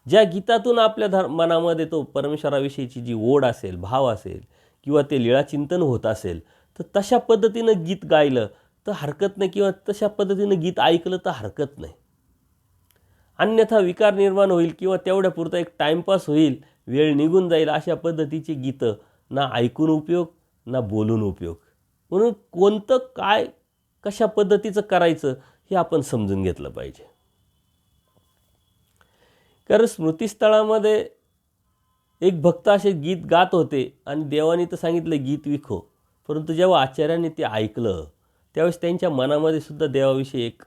ज्या गीतातून आपल्या मनामध्ये तो परमेश्वराविषयीची जी ओढ असेल, भाव असेल किंवा ते लीळाचिंतन होत असेल, तर तशा पद्धतीनं गीत गायलं तर हरकत नाही किंवा तशा पद्धतीनं गीत ऐकलं तर हरकत नाही. अन्यथा विकार निर्माण होईल किंवा तेवढ्यापुरता एक टाईमपास होईल, वेळ निघून जाईल, अशा पद्धतीची गीतं ना ऐकून उपयोग ना बोलून उपयोग. म्हणून कोणतं काय कशा पद्धतीचं करायचं हे आपण समजून घेतलं पाहिजे. कारण स्मृतिस्थळामध्ये एक भक्त असे गीत गात होते आणि देवाने तर सांगितलं गीत विखो, परंतु जेव्हा आचार्यांनी ते ऐकलं त्यावेळेस त्यांच्या मनामध्ये सुद्धा देवाविषयी एक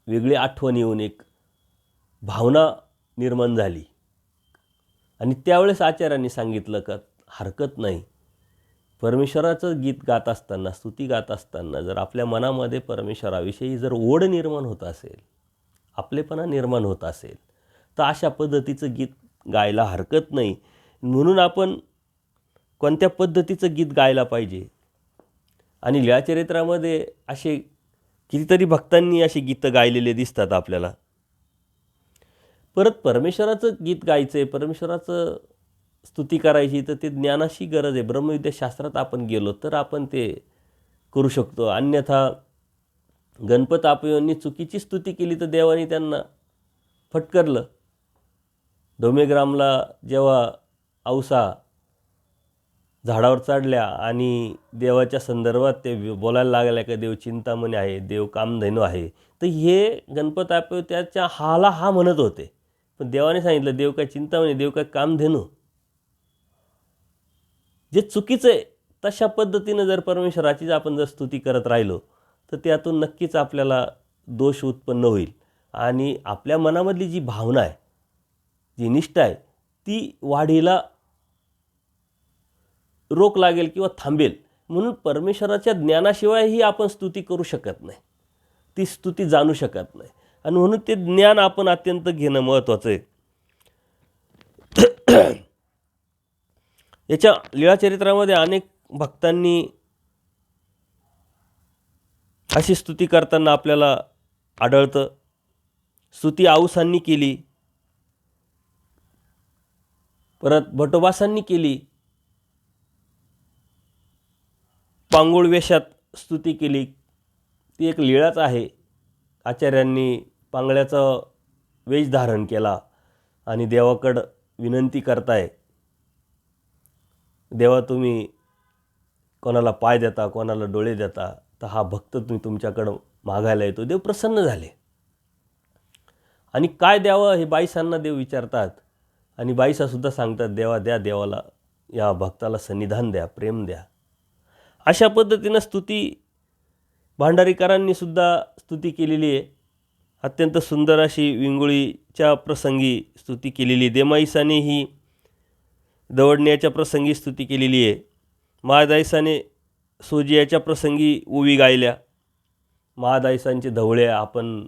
वेगळी आठवण येऊन एक भावना निर्माण झाली. आणि त्यावेळेस आचार्यांनी सांगितलं का हरकत नाही, परमेश्वराचं गीत गात असताना, स्तुती गात असताना जर आपल्या मनामध्ये परमेश्वराविषयी जर ओढ निर्माण होत असेल, आपलेपणा निर्माण होत असेल, तर अशा पद्धतीचं गीत गायला हरकत नाही. म्हणून आपण कोणत्या पद्धतीचं गीत गायला पाहिजे. आणि लीळाचरित्रामध्ये असे कितीतरी भक्तांनी अशी गीतं गायलेले दिसतात आपल्याला. परत परमेश्वराचं गीत गायचं आहे, परमेश्वराचं स्तुती करायची, तर ते ज्ञानाची गरज आहे. ब्रह्मविद्याशास्त्रात आपण गेलो तर आपण ते करू शकतो. अन्यथा गणपत आपयोंनी चुकीची स्तुती केली तर देवाने त्यांना फटकारलं. डोमेग्रामला जेव्हा औसा झाडावर चढल्या आणि देवाच्या संदर्भात ते बोलायला लागल्या की देव चिंतामणी आहे, देव कामधेनू आहे, तर हे गणपत आपयो त्याच्या हाला हा म्हणत होते. पण देवाने सांगितलं देव काय चिंतामणी, देव काय कामधेनू, जे चुकीचं आहे. तशा पद्धतीनं जर परमेश्वराची आपण जर स्तुती करत राहिलो तर त्यातून नक्कीच आपल्याला दोष उत्पन्न होईल आणि आपल्या मनामधली जी भावना आहे, जी निष्ठा आहे, ती वाढीला रोक लागेल किंवा थांबेल. म्हणून परमेश्वराच्या ज्ञानाशिवायही आपण स्तुती करू शकत नाही, ती स्तुती जाणू शकत नाही. आणि म्हणून ते ज्ञान आपण अत्यंत घेणं महत्त्वाचं आहे. याच्या लीळाचरित्रामध्ये अनेक भक्तांनी अशी स्तुती करताना आपल्याला आढळतं. स्तुती औसांनी केली, परत भटोबासांनी केली, पांगुळ वेशात स्तुती केली. ती एक लीळाच आहे. आचार्यांनी पांगळ्याचा वेश धारण केला आणि देवाकडं विनंती करताय, देवा तुम्ही कोणाला पाय देता, कोणाला डोळे देता, तर हा भक्त तुम्ही तुमच्याकडं मागायला येतो. देव प्रसन्न झाले. आणि काय द्यावं हे बाईसांना देव विचारतात आणि बाईसासुद्धा सांगतात, देवा द्या, देवाला या भक्ताला सन्निधान द्या, प्रेम द्या. अशा पद्धतीनं स्तुती भांडारीकरांनी सुद्धा स्तुती केलेली आहे. अत्यंत सुंदर अशी विंगुळीच्या प्रसंगी स्तुती केलेली. देमाईसाने ही दवडण्याच्या प्रसंगी स्तुती केलेली आहे. महादाईसाने सोजियाच्या प्रसंगी ओवी गायल्या. महादाईसांचे धवळे आपण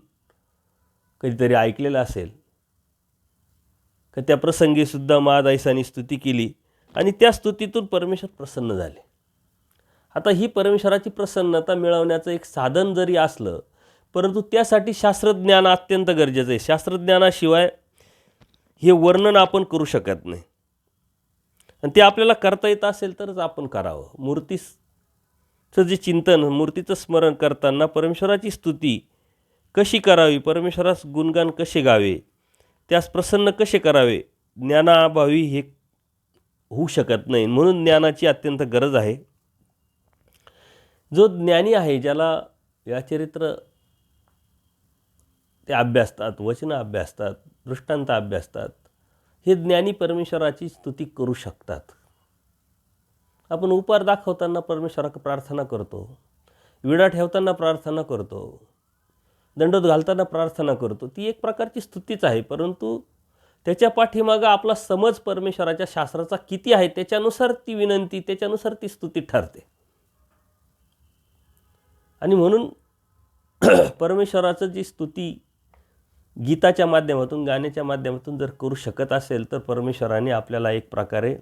कधीतरी ऐकलेलं असेल का, त्या प्रसंगीसुद्धा महादाईसांनी स्तुती केली आणि त्या स्तुतीतून परमेश्वर प्रसन्न झाले. आता ही परमेश्वराची प्रसन्नता मिळवण्याचं एक साधन जरी असलं, परंतु त्यासाठी शास्त्रज्ञान अत्यंत गरजेचं आहे. शास्त्रज्ञानाशिवाय हे वर्णन आपण करू शकत नाही आणि ते आपल्याला करता येत असेल तरच आपण करावं. मूर्तीचं जे चिंतन, मूर्तीचं स्मरण करताना परमेश्वराची स्तुती कशी करावी, परमेश्वरास गुणगान कसे गावे, त्यास प्रसन्न कसे करावे, ज्ञानाभावी हे होऊ शकत नाही. म्हणून ज्ञानाची अत्यंत गरज आहे. जो ज्ञानी आहे, ज्याला या चरित्र ते अभ्यासतात, वचनं अभ्यासतात, दृष्टांत अभ्यासतात, हे ज्ञानी परमेश्वराची स्तुती करू शकतात. आपण उपहार दाखवताना परमेश्वराकडे प्रार्थना करतो, विडा ठेवताना प्रार्थना करतो, दंडोत घालताना प्रार्थना करतो. ती एक प्रकारची स्तुतीच आहे, परंतु त्याच्या पाठीमागं आपला समज परमेश्वराच्या शास्त्राचा किती आहे त्याच्यानुसार ती विनंती, त्याच्यानुसार ती स्तुती ठरते. आणि म्हणून परमेश्वराचं जी स्तुती गीताच्या माध्यमातून, गाण्याच्या माध्यमातून जर करू शकत असेल तर परमेश्वराने आपल्याला एक प्रकारे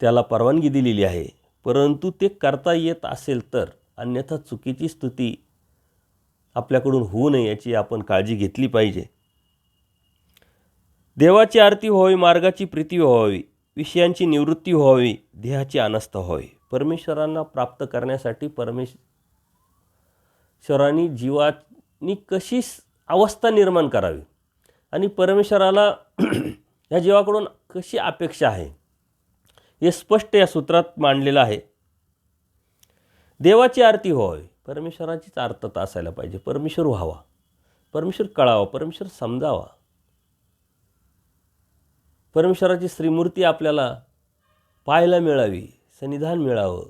त्याला परवानगी दिलेली आहे. परंतु ते करता येत असेल तर, अन्यथा चुकीची स्तुती आपल्याकडून होऊ नये याची आपण काळजी घेतली पाहिजे. देवाची आरती व्हावी, मार्गाची प्रीती व्हावी, विषयांची निवृत्ती व्हावी, देहाची अनास्था व्हावी. परमेश्वरांना प्राप्त करण्यासाठी परमेश्वरांनी जीवानी कशी अवस्था निर्माण करावी आणि परमेश्वराला या जीवाकडून कशी अपेक्षा आहे हे स्पष्ट या सूत्रात मांडलेलं आहे. देवाची आरती व्हावी, परमेश्वराचीच आर्तता असायला पाहिजे. परमेश्वर व्हावा, परमेश्वर कळावा, परमेश्वर समजावा, परमेश्वराची श्रीमूर्ती आपल्याला पाहायला मिळावी, सन्निधान मिळावं.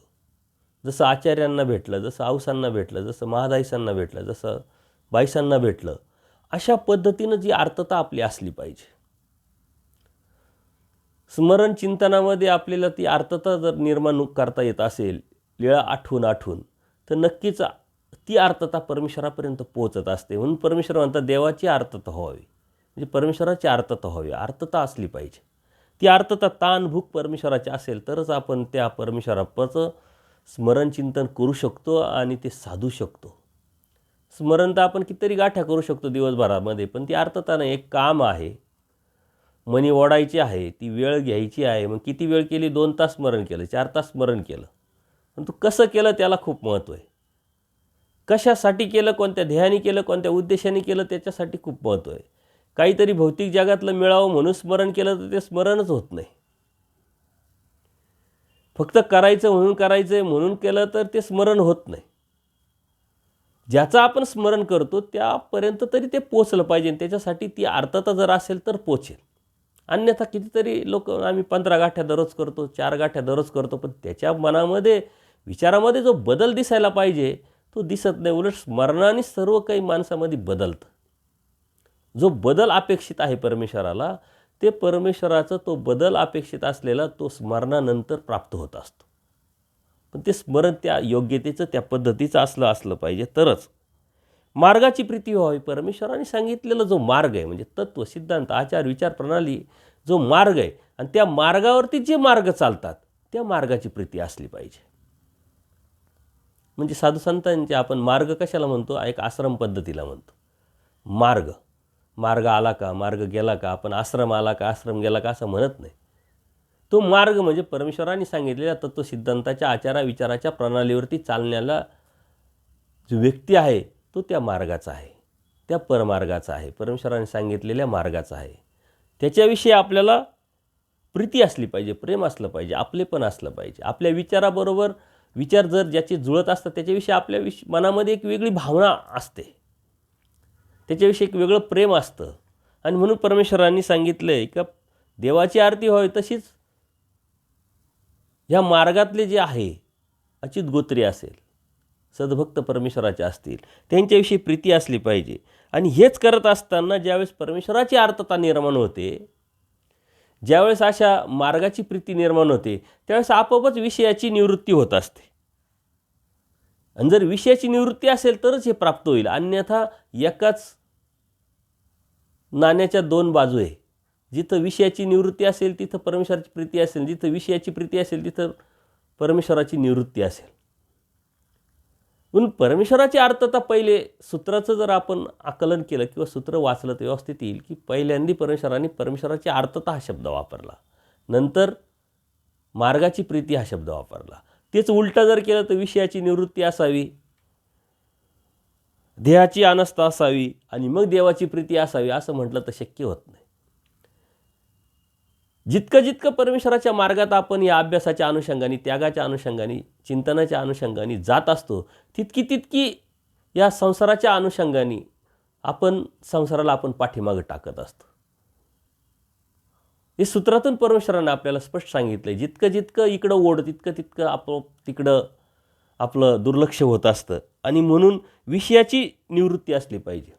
जसं आचार्यांना भेटलं, जसं औसांना भेटलं, जसं महादाईसांना भेटलं, जसं बाईसांना भेटलं, अशा पद्धतीनं जी आर्तता आपली असली पाहिजे. स्मरण चिंतनामध्ये आपल्याला ती आर्तता जर निर्माण करता येत असेल, लीळा आठवून आठवून, तर नक्कीच ती आर्तता परमेश्वरापर्यंत पोहोचत असते. म्हणून परमेश्वर म्हणतात देवाची आर्तता व्हावी, म्हणजे परमेश्वराची आर्तता व्हावी, आर्तता असली पाहिजे. ती आर्तता, ताण, भूक परमेश्वराची असेल तरच आपण त्या परमेश्वराचं स्मरण चिंतन करू शकतो आणि ते साधू शकतो. स्मरण तर आपण कितीतरी गाठ्या करू शकतो दिवसभरामध्ये, पण ती आर्तता नाही. एक काम आहे, मनी ओढायची आहे, ती वेळ घ्यायची आहे. मग किती वेळ केली? 2 तास स्मरण केलं, 4 तास स्मरण केलं, पण तू कसं केलं त्याला खूप महत्त्व आहे. कशासाठी केलं, कोणत्या ध्येयाने केलं, कोणत्या उद्देशाने केलं, त्याच्यासाठी खूप महत्त्व आहे. काहीतरी भौतिक जगातलं मिळावं म्हणून स्मरण केलं तर ते स्मरणच होत नाही. फक्त करायचं म्हणून केलं तर ते स्मरण होत नाही. ज्याचं आपण स्मरण करतो त्यापर्यंत तरी ते पोचलं पाहिजे, त्याच्यासाठी ती आर्तता जर असेल तर पोचेल. अन्यथा कितीतरी लोक आम्ही 15 गाठ्या दररोज करतो, 4 गाठ्या दररोज करतो, पण त्याच्या मनामध्ये, विचारामध्ये जो बदल दिसायला पाहिजे तो दिसत नाही. उलट स्मरणाने सर्व काही माणसामध्ये बदलतं. जो बदल अपेक्षित आहे परमेश्वराला, ते परमेश्वराचा तो बदल अपेक्षित असलेला तो स्मरणानंतर प्राप्त होत असतो. पण ते स्मरण त्या योग्यतेचं, त्या पद्धतीचं असलं पाहिजे तरच. मार्गाची प्रीती व्हावी, परमेश्वराने सांगितलेला जो मार्ग आहे, म्हणजे तत्व, सिद्धांत, आचार, विचार प्रणाली, जो मार्ग आहे आणि त्या मार्गावरती जे मार्ग चालतात त्या मार्गाची प्रीती असली पाहिजे. म्हणजे साधू संतांचे आपण मार्ग कशाला म्हणतो? एक आश्रम पद्धतीला म्हणतो. मार्ग आला का, मार्ग गेला का, आपण आश्रम आला का, आश्रम गेला का असं म्हणत नाही. तो मार्ग म्हणजे परमेश्वरांनी सांगितलेल्या तत्वसिद्धांताच्या आचाराविचाराच्या प्रणालीवरती चालण्याला जो व्यक्ती आहे तो त्या मार्गाचा आहे, त्या परमार्गाचा आहे, परमेश्वरांनी सांगितलेल्या मार्गाचा आहे. त्याच्याविषयी आपल्याला प्रीती असली पाहिजे, प्रेम असलं पाहिजे, आपलेपण असलं पाहिजे. आपल्या विचाराबरोबर विचार जर ज्याचे जुळत असतात त्याच्याविषयी आपल्या मनामध्ये एक वेगळी भावना असते, त्याच्याविषयी एक वेगळं प्रेम असतं. आणि म्हणून परमेश्वरांनी सांगितलं आहे का देवाची आरती व्हावी तशीच ह्या मार्गातले जे आहे अचित गोत्री असेल, सद्भक्त परमेश्वराचे असतील, त्यांच्याविषयी प्रीती असली पाहिजे. आणि हेच करत असताना ज्यावेळेस परमेश्वराची आर्तता निर्माण होते, ज्यावेळेस अशा मार्गाची प्रीती निर्माण होते, त्यावेळेस आपोआपच विषयाची निवृत्ती होत असते. आणि जर विषयाची निवृत्ती असेल तरच हे प्राप्त होईल, अन्यथा एकाच नाण्याच्या दोन बाजू आहे. जिथं विषयाची निवृत्ती असेल तिथं परमेश्वराची प्रीती असेल, जिथं विषयाची प्रीती असेल तिथं परमेश्वराची निवृत्ती असेल. म्हणून परमेश्वराची आर्तता पहिले सूत्राचं जर आपण आकलन केलं किंवा सूत्र वाचलं तर व्यवस्थित येईल की पहिल्यांदा परमेश्वरांनी परमेश्वराची आर्तता हा शब्द वापरला, नंतर मार्गाची प्रीती हा शब्द वापरला. तेच उलटं जर केलं तर विषयाची निवृत्ती असावी, देहाची अनास्था असावी आणि मग देवाची प्रीती असावी असं म्हटलं तर शक्य होत नाही. जितकं परमेश्वराच्या मार्गात आपण या अभ्यासाच्या अनुषंगाने, त्यागाच्या अनुषंगाने, चिंतनाच्या अनुषंगाने जात असतो तितकी या संसाराच्या अनुषंगाने संसाराला आपण पाठीमागं टाकत असतो. हे सूत्रातून परमेश्वरानं आपल्याला स्पष्ट सांगितलं आहे. जितकं इकडं ओढ तितकं तिकडं आपलं दुर्लक्ष होत असतं. आणि म्हणून विषयाची निवृत्ती असली पाहिजे.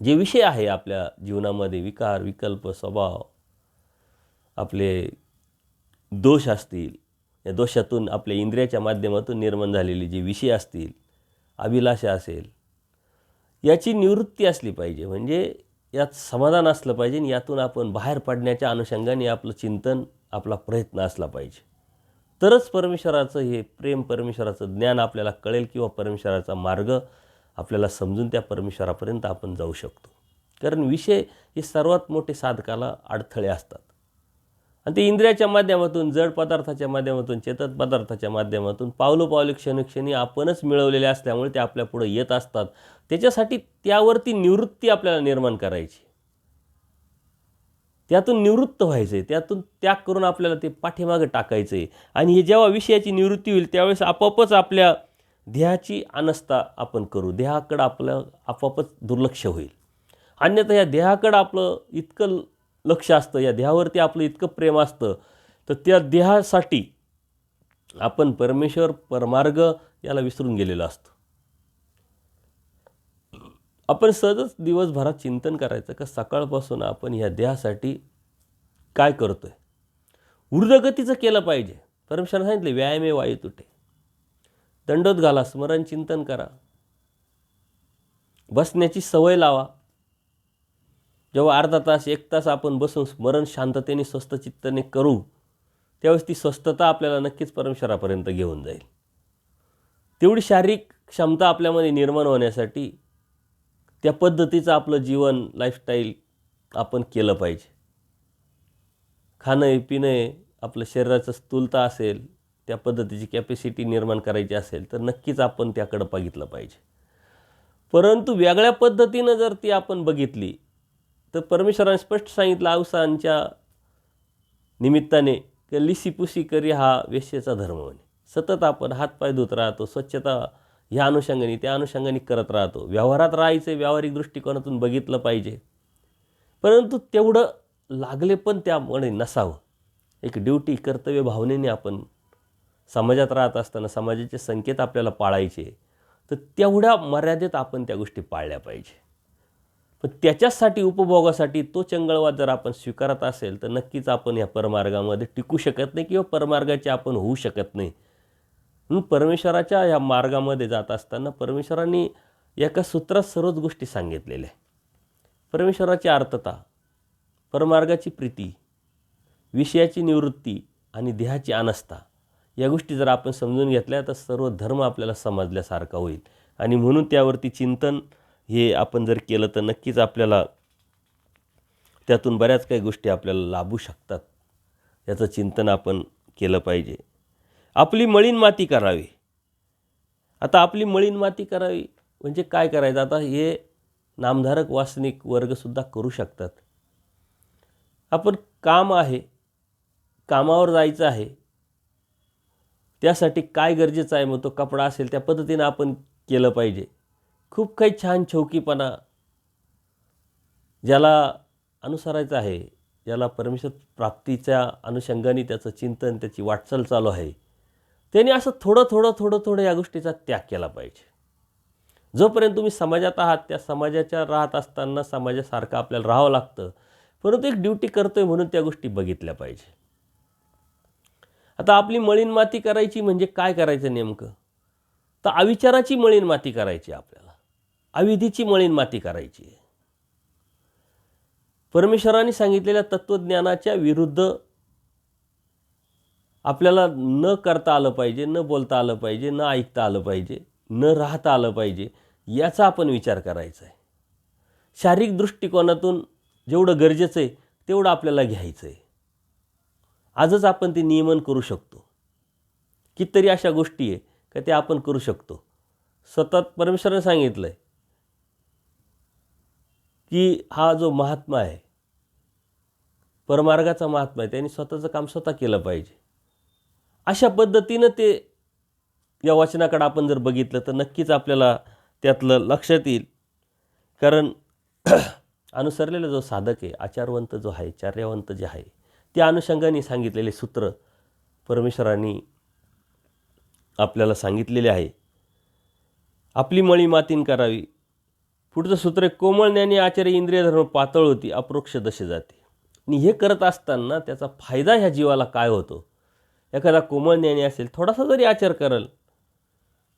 जे विषय आहे आपल्या जीवनामध्ये, विकार, विकल्प, स्वभाव, आपले दोष असतील, या दोषातून आपल्या इंद्रियाच्या माध्यमातून निर्माण झालेले जे विषय असतील, अभिलाषा असेल, याची निवृत्ती असली पाहिजे. म्हणजे यात समाधान असलं पाहिजे आणि यातून आपण बाहेर पडण्याच्या अनुषंगाने आपलं चिंतन, आपला प्रयत्न असला पाहिजे. तरच परमेश्वराचं हे प्रेम, परमेश्वराचं ज्ञान आपल्याला कळेल किंवा परमेश्वराचा मार्ग आपल्याला समजून त्या परमेश्वरापर्यंत आपण जाऊ शकतो. कारण विषय हे सर्वात मोठे साधकाला अडथळे असतात. आणि ते इंद्रियाच्या माध्यमातून, जड पदार्थाच्या माध्यमातून, चेतन पदार्थाच्या माध्यमातून पावलोपावली क्षणोक्षणी आपणच मिळवलेले असल्यामुळे ते आपल्या पुढे येत असतात. त्याच्यासाठी त्यावरती निवृत्ती आपल्याला निर्माण करायची, त्यातून निवृत्त व्हायचं आहे, त्यातून त्याग करून आपल्याला ते पाठीमागं टाकायचं आहे. आणि हे जेव्हा विषयाची निवृत्ती होईल त्यावेळेस आपोआपच आपल्या देहाची अनास्था आपण करू, देहाकडं आपलं आपोआपच दुर्लक्ष होईल. अन्यथा या देहाकडं आपलं इतकं लक्ष असतं, या देहावरती आपलं इतकं प्रेम असतं, तर त्या देहासाठी आपण परमेश्वर, परमार्ग याला विसरून गेलेलो असतो. आपण सहजच दिवसभरात चिंतन करायचं का सकाळपासून आपण ह्या देहासाठी काय करतोय. ऊर्ध्वगतीचं केलं पाहिजे. परमेश्वराने सांगितले व्यायामे वायू तुटे, दंडोत घाला, स्मरण चिंतन करा, बसण्याची सवय लावा. जेव्हा अर्धा तास, 1 तास आपण बसून स्मरण शांततेने, स्वस्थ चित्ताने करू, त्यावेळेस ती स्वस्थता आपल्याला नक्कीच परमेश्वरापर्यंत घेऊन जाईल. तेवढी शारीरिक क्षमता आपल्यामध्ये निर्माण होण्यासाठी त्या पद्धतीचं आपलं जीवन, लाईफस्टाईल आपण केलं पाहिजे. खाणं पिणं, आपलं शरीराचं स्थूलता असेल, त्या पद्धतीची कॅपॅसिटी निर्माण करायची असेल तर नक्कीच आपण त्याकडं बघितलं पाहिजे. परंतु वेगळ्या पद्धतीनं जर ती आपण बघितली तर परमेश्वराने स्पष्ट सांगितलं अवसांच्या निमित्ताने की लिसीपुसी करी हा वेश्येचा धर्म म्हणे. सतत आपण हातपाय धुत राहतो, स्वच्छता ह्या अनुषंगाने त्या अनुषंगाने करत राहतो. व्यवहारात राहायचं, व्यावहारिक दृष्टिकोनातून बघितलं पाहिजे, परंतु तेवढं लागले पण त्यामुळे नसावं. एक ड्युटी, कर्तव्य भावनेने आपण समाजात राहत असताना समाजाचे संकेत आपल्याला पाळायचे, तर तेवढ्या मर्यादेत आपण त्या गोष्टी पाळल्या पाहिजे. पण त्याच्यासाठी, उपभोगासाठी तो चंगळवाद जर आपण स्वीकारत असेल तर नक्कीच आपण या परमार्गामध्ये टिकू शकत नाही किंवा परमार्गाचे आपण होऊ शकत नाही. म्हणून परमेश्वराच्या ह्या मार्गामध्ये जात असताना परमेश्वरांनी एका सूत्रात सर्वच गोष्टी सांगितलेल्या आहे. परमेश्वराची आर्तता, परमार्गाची प्रीती, विषयाची निवृत्ती आणि देहाची अनास्था या गोष्टी जर आपण समजून घेतल्या तर सर्व धर्म आपल्याला समजल्यासारखा होईल. आणि म्हणून त्यावरती चिंतन हे आपण जर केलं तर नक्कीच आपल्याला त्यातून बऱ्याच काही गोष्टी आपल्याला लाभू शकतात. याचं चिंतन आपण केलं पाहिजे. आपली मळीन माती करावी. आता आपली मळीन माती करावी म्हणजे काय करायचं? आता हे नामधारक वासनिक वर्गसुद्धा करू शकतात. आपण काम आहे, कामावर जायचं आहे, त्यासाठी काय गरजेचं आहे, मग तो कपडा असेल त्या पद्धतीनं आपण केलं पाहिजे. खूप काही छान छौकीपणा ज्याला अनुसरायचं आहे, ज्याला परमेश्वर प्राप्तीच्या अनुषंगाने त्याचं चिंतन, त्याची वाटचाल चालू आहे, त्याने असं थोडं या गोष्टीचा त्याग केला पाहिजे. जोपर्यंत तुम्ही समाजात आहात त्या समाजाच्या राहत असताना समाजासारखं आपल्याला राहावं लागतं, परंतु एक ड्युटी करतोय म्हणून त्या गोष्टी बघितल्या पाहिजे. आता आपली मळीन माती करायची म्हणजे काय करायचं नेमकं? तर अविचाराची मळीन माती करायची, आपल्याला अविधीची मळीन माती करायची. परमेश्वराने सांगितलेल्या तत्त्वज्ञानाच्या विरुद्ध आपल्याला न करता आलं पाहिजे, न बोलता आलं पाहिजे, न ऐकता आलं पाहिजे, न राहता आलं पाहिजे, याचा आपण विचार करायचा आहे. शारीरिक दृष्टिकोनातून जेवढं गरजेचं आहे तेवढं आपल्याला घ्यायचं आहे. आजच आपण ते नियमन करू शकतो. कितीतरी अशा गोष्टी आहे का त्या आपण करू शकतो. सतत परमेश्वराने सांगितलं आहे की हा जो महात्मा आहे, परमार्गाचा महात्मा आहे, त्यांनी स्वतःचं काम स्वतः केलं पाहिजे. अशा पद्धतीनं ते या वचनाकडे आपण जर बघितलं तर नक्कीच आपल्याला त्यातलं लक्षात येईल. कारण अनुसरलेला जो साधक आहे, आचारवंत जो आहे, चार्यवंत जे आहे, त्या अनुषंगाने सांगितलेले सूत्र परमेश्वरांनी आपल्याला सांगितलेले आहे. आपली मळी मातीन करावी. पुढचं सूत्र आहे, कोमळ ज्ञानी आचार्य इंद्रिय धर्म पातळ होती, अप्रोक्ष दशे जाते. आणि हे करत असताना त्याचा फायदा ह्या जीवाला काय होतो? एखादा कोमळ ज्ञानी असेल, थोडासा जरी आचार करेल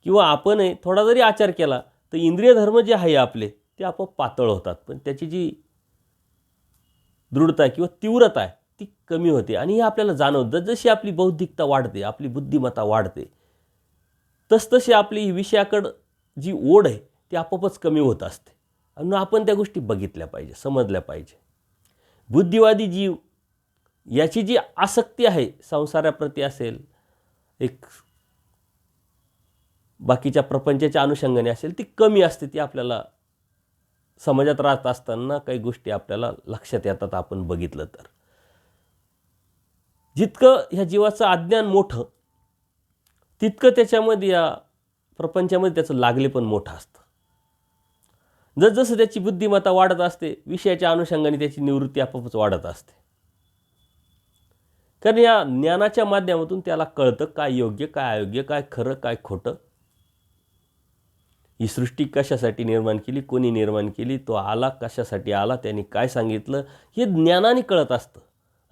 किंवा आपणही थोडा जरी आचार केला तर इंद्रिय धर्म जे आहे आपले ते आपोआप पातळ होतात, पण त्याची जी दृढता किंवा तीव्रता आहे ती कमी होते. आणि हे आपल्याला जाणवतं. जशी आपली बौद्धिकता वाढते, आपली बुद्धिमत्ता वाढते, तसतशी आपली विषयाकडं जी ओढ आहे ती आपोआपच कमी होत असते. आणि आपण त्या गोष्टी बघितल्या पाहिजे, समजल्या पाहिजे. बुद्धिवादी जीव याची जी आसक्ती आहे संसाराप्रती असेल, एक बाकीच्या प्रपंचाच्या अनुषंगाने असेल, ती कमी असते. ती आपल्याला समाजात राहत असताना काही गोष्टी आपल्याला लक्षात येतात आपण बघितलं तर. जितकं ह्या जीवाचं अज्ञान मोठं तितकं त्याच्यामध्ये या प्रपंचामध्ये त्याचं लागले पण मोठं असतं. जसजसं त्याची बुद्धिमत्ता वाढत असते, विषयाच्या अनुषंगाने त्याची निवृत्ती आपोआपच वाढत असते. कारण या ज्ञानाच्या माध्यमातून त्याला कळतं काय योग्य, काय अयोग्य, काय खरं, काय खोटं. ही सृष्टी कशासाठी निर्माण केली, कोणी निर्माण केली, तो आला कशासाठी आला, त्यांनी काय सांगितलं, हे ज्ञानाने कळत असतं.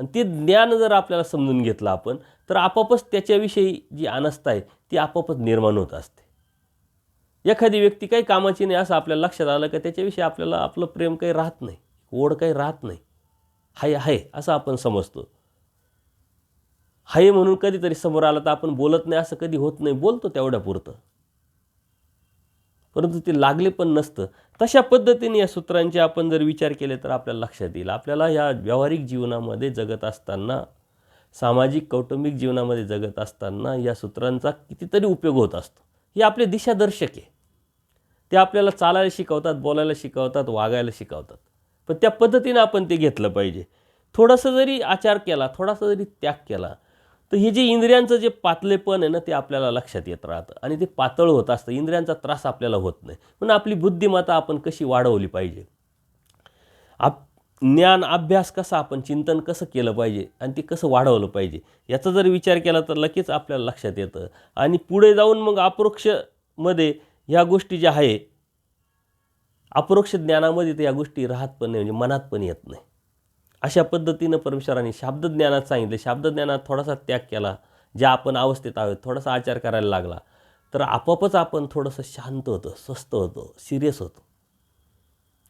आणि ते ज्ञान जर आपल्याला समजून घेतलं आपण तर आपोआपच त्याच्याविषयी जी अनास्था आहे ती आपोआपच निर्माण होत असते. एखादी व्यक्ती काही कामाची नाही असं आपल्याला लक्षात आलं का त्याच्याविषयी आपल्याला आपलं प्रेम काही राहत नाही, ओढ काही राहत नाही. आहे असं आपण समजतो. हाय म्हणून कधीतरी समोर आलं तर आपण बोलत नाही असं कधी होत नाही, बोलतो तेवढ्यापुरतं, परंतु ते लागले पण नसतं. तशा पद्धतीने या सूत्रांचे आपण जर विचार केले तर आपल्याला लक्षात येईल. आपल्याला या व्यावहारिक जीवनामध्ये जगत असताना, सामाजिक कौटुंबिक जीवनामध्ये जगत असताना या सूत्रांचा कितीतरी उपयोग होत असतो. हे आपले दिशादर्शक आहे. ते आपल्याला चालायला शिकवतात, बोलायला शिकवतात, वागायला शिकवतात. पण त्या पद्धतीनं आपण ते घेतलं पाहिजे. थोडंसं जरी आचार केला, थोडासा जरी त्याग केला तर हे जे इंद्रियांचं जे पातळेपण आहे ना ते आपल्याला लक्षात येत राहतं आणि ते पातळ होत असतं. इंद्रियांचा त्रास आपल्याला होत नाही. पण आपली बुद्धिमत्ता आपण कशी वाढवली पाहिजे, ज्ञान अभ्यास कसा, आपण चिंतन कसं केलं पाहिजे आणि ते कसं वाढवलं पाहिजे याचा जर विचार केला तर लगेच आपल्याला लक्षात येतं. आणि पुढे जाऊन मग अपरोक्षमध्ये ह्या गोष्टी ज्या आहे, अपरोक्ष ज्ञानामध्ये तर या गोष्टी राहत पण नाही, म्हणजे मनात पण येत नाही. अशा पद्धतीनं परमेश्वरांनी शाब्दज्ञानात सांगितले. शाब्दज्ञानात थोडासा त्याग केला, ज्या आपण अवस्थेत आहोत, थोडासा आचार करायला लागला तर आपोआपच आपण थोडंसं शांत होतो, स्वस्थ होतो, सिरियस होतो.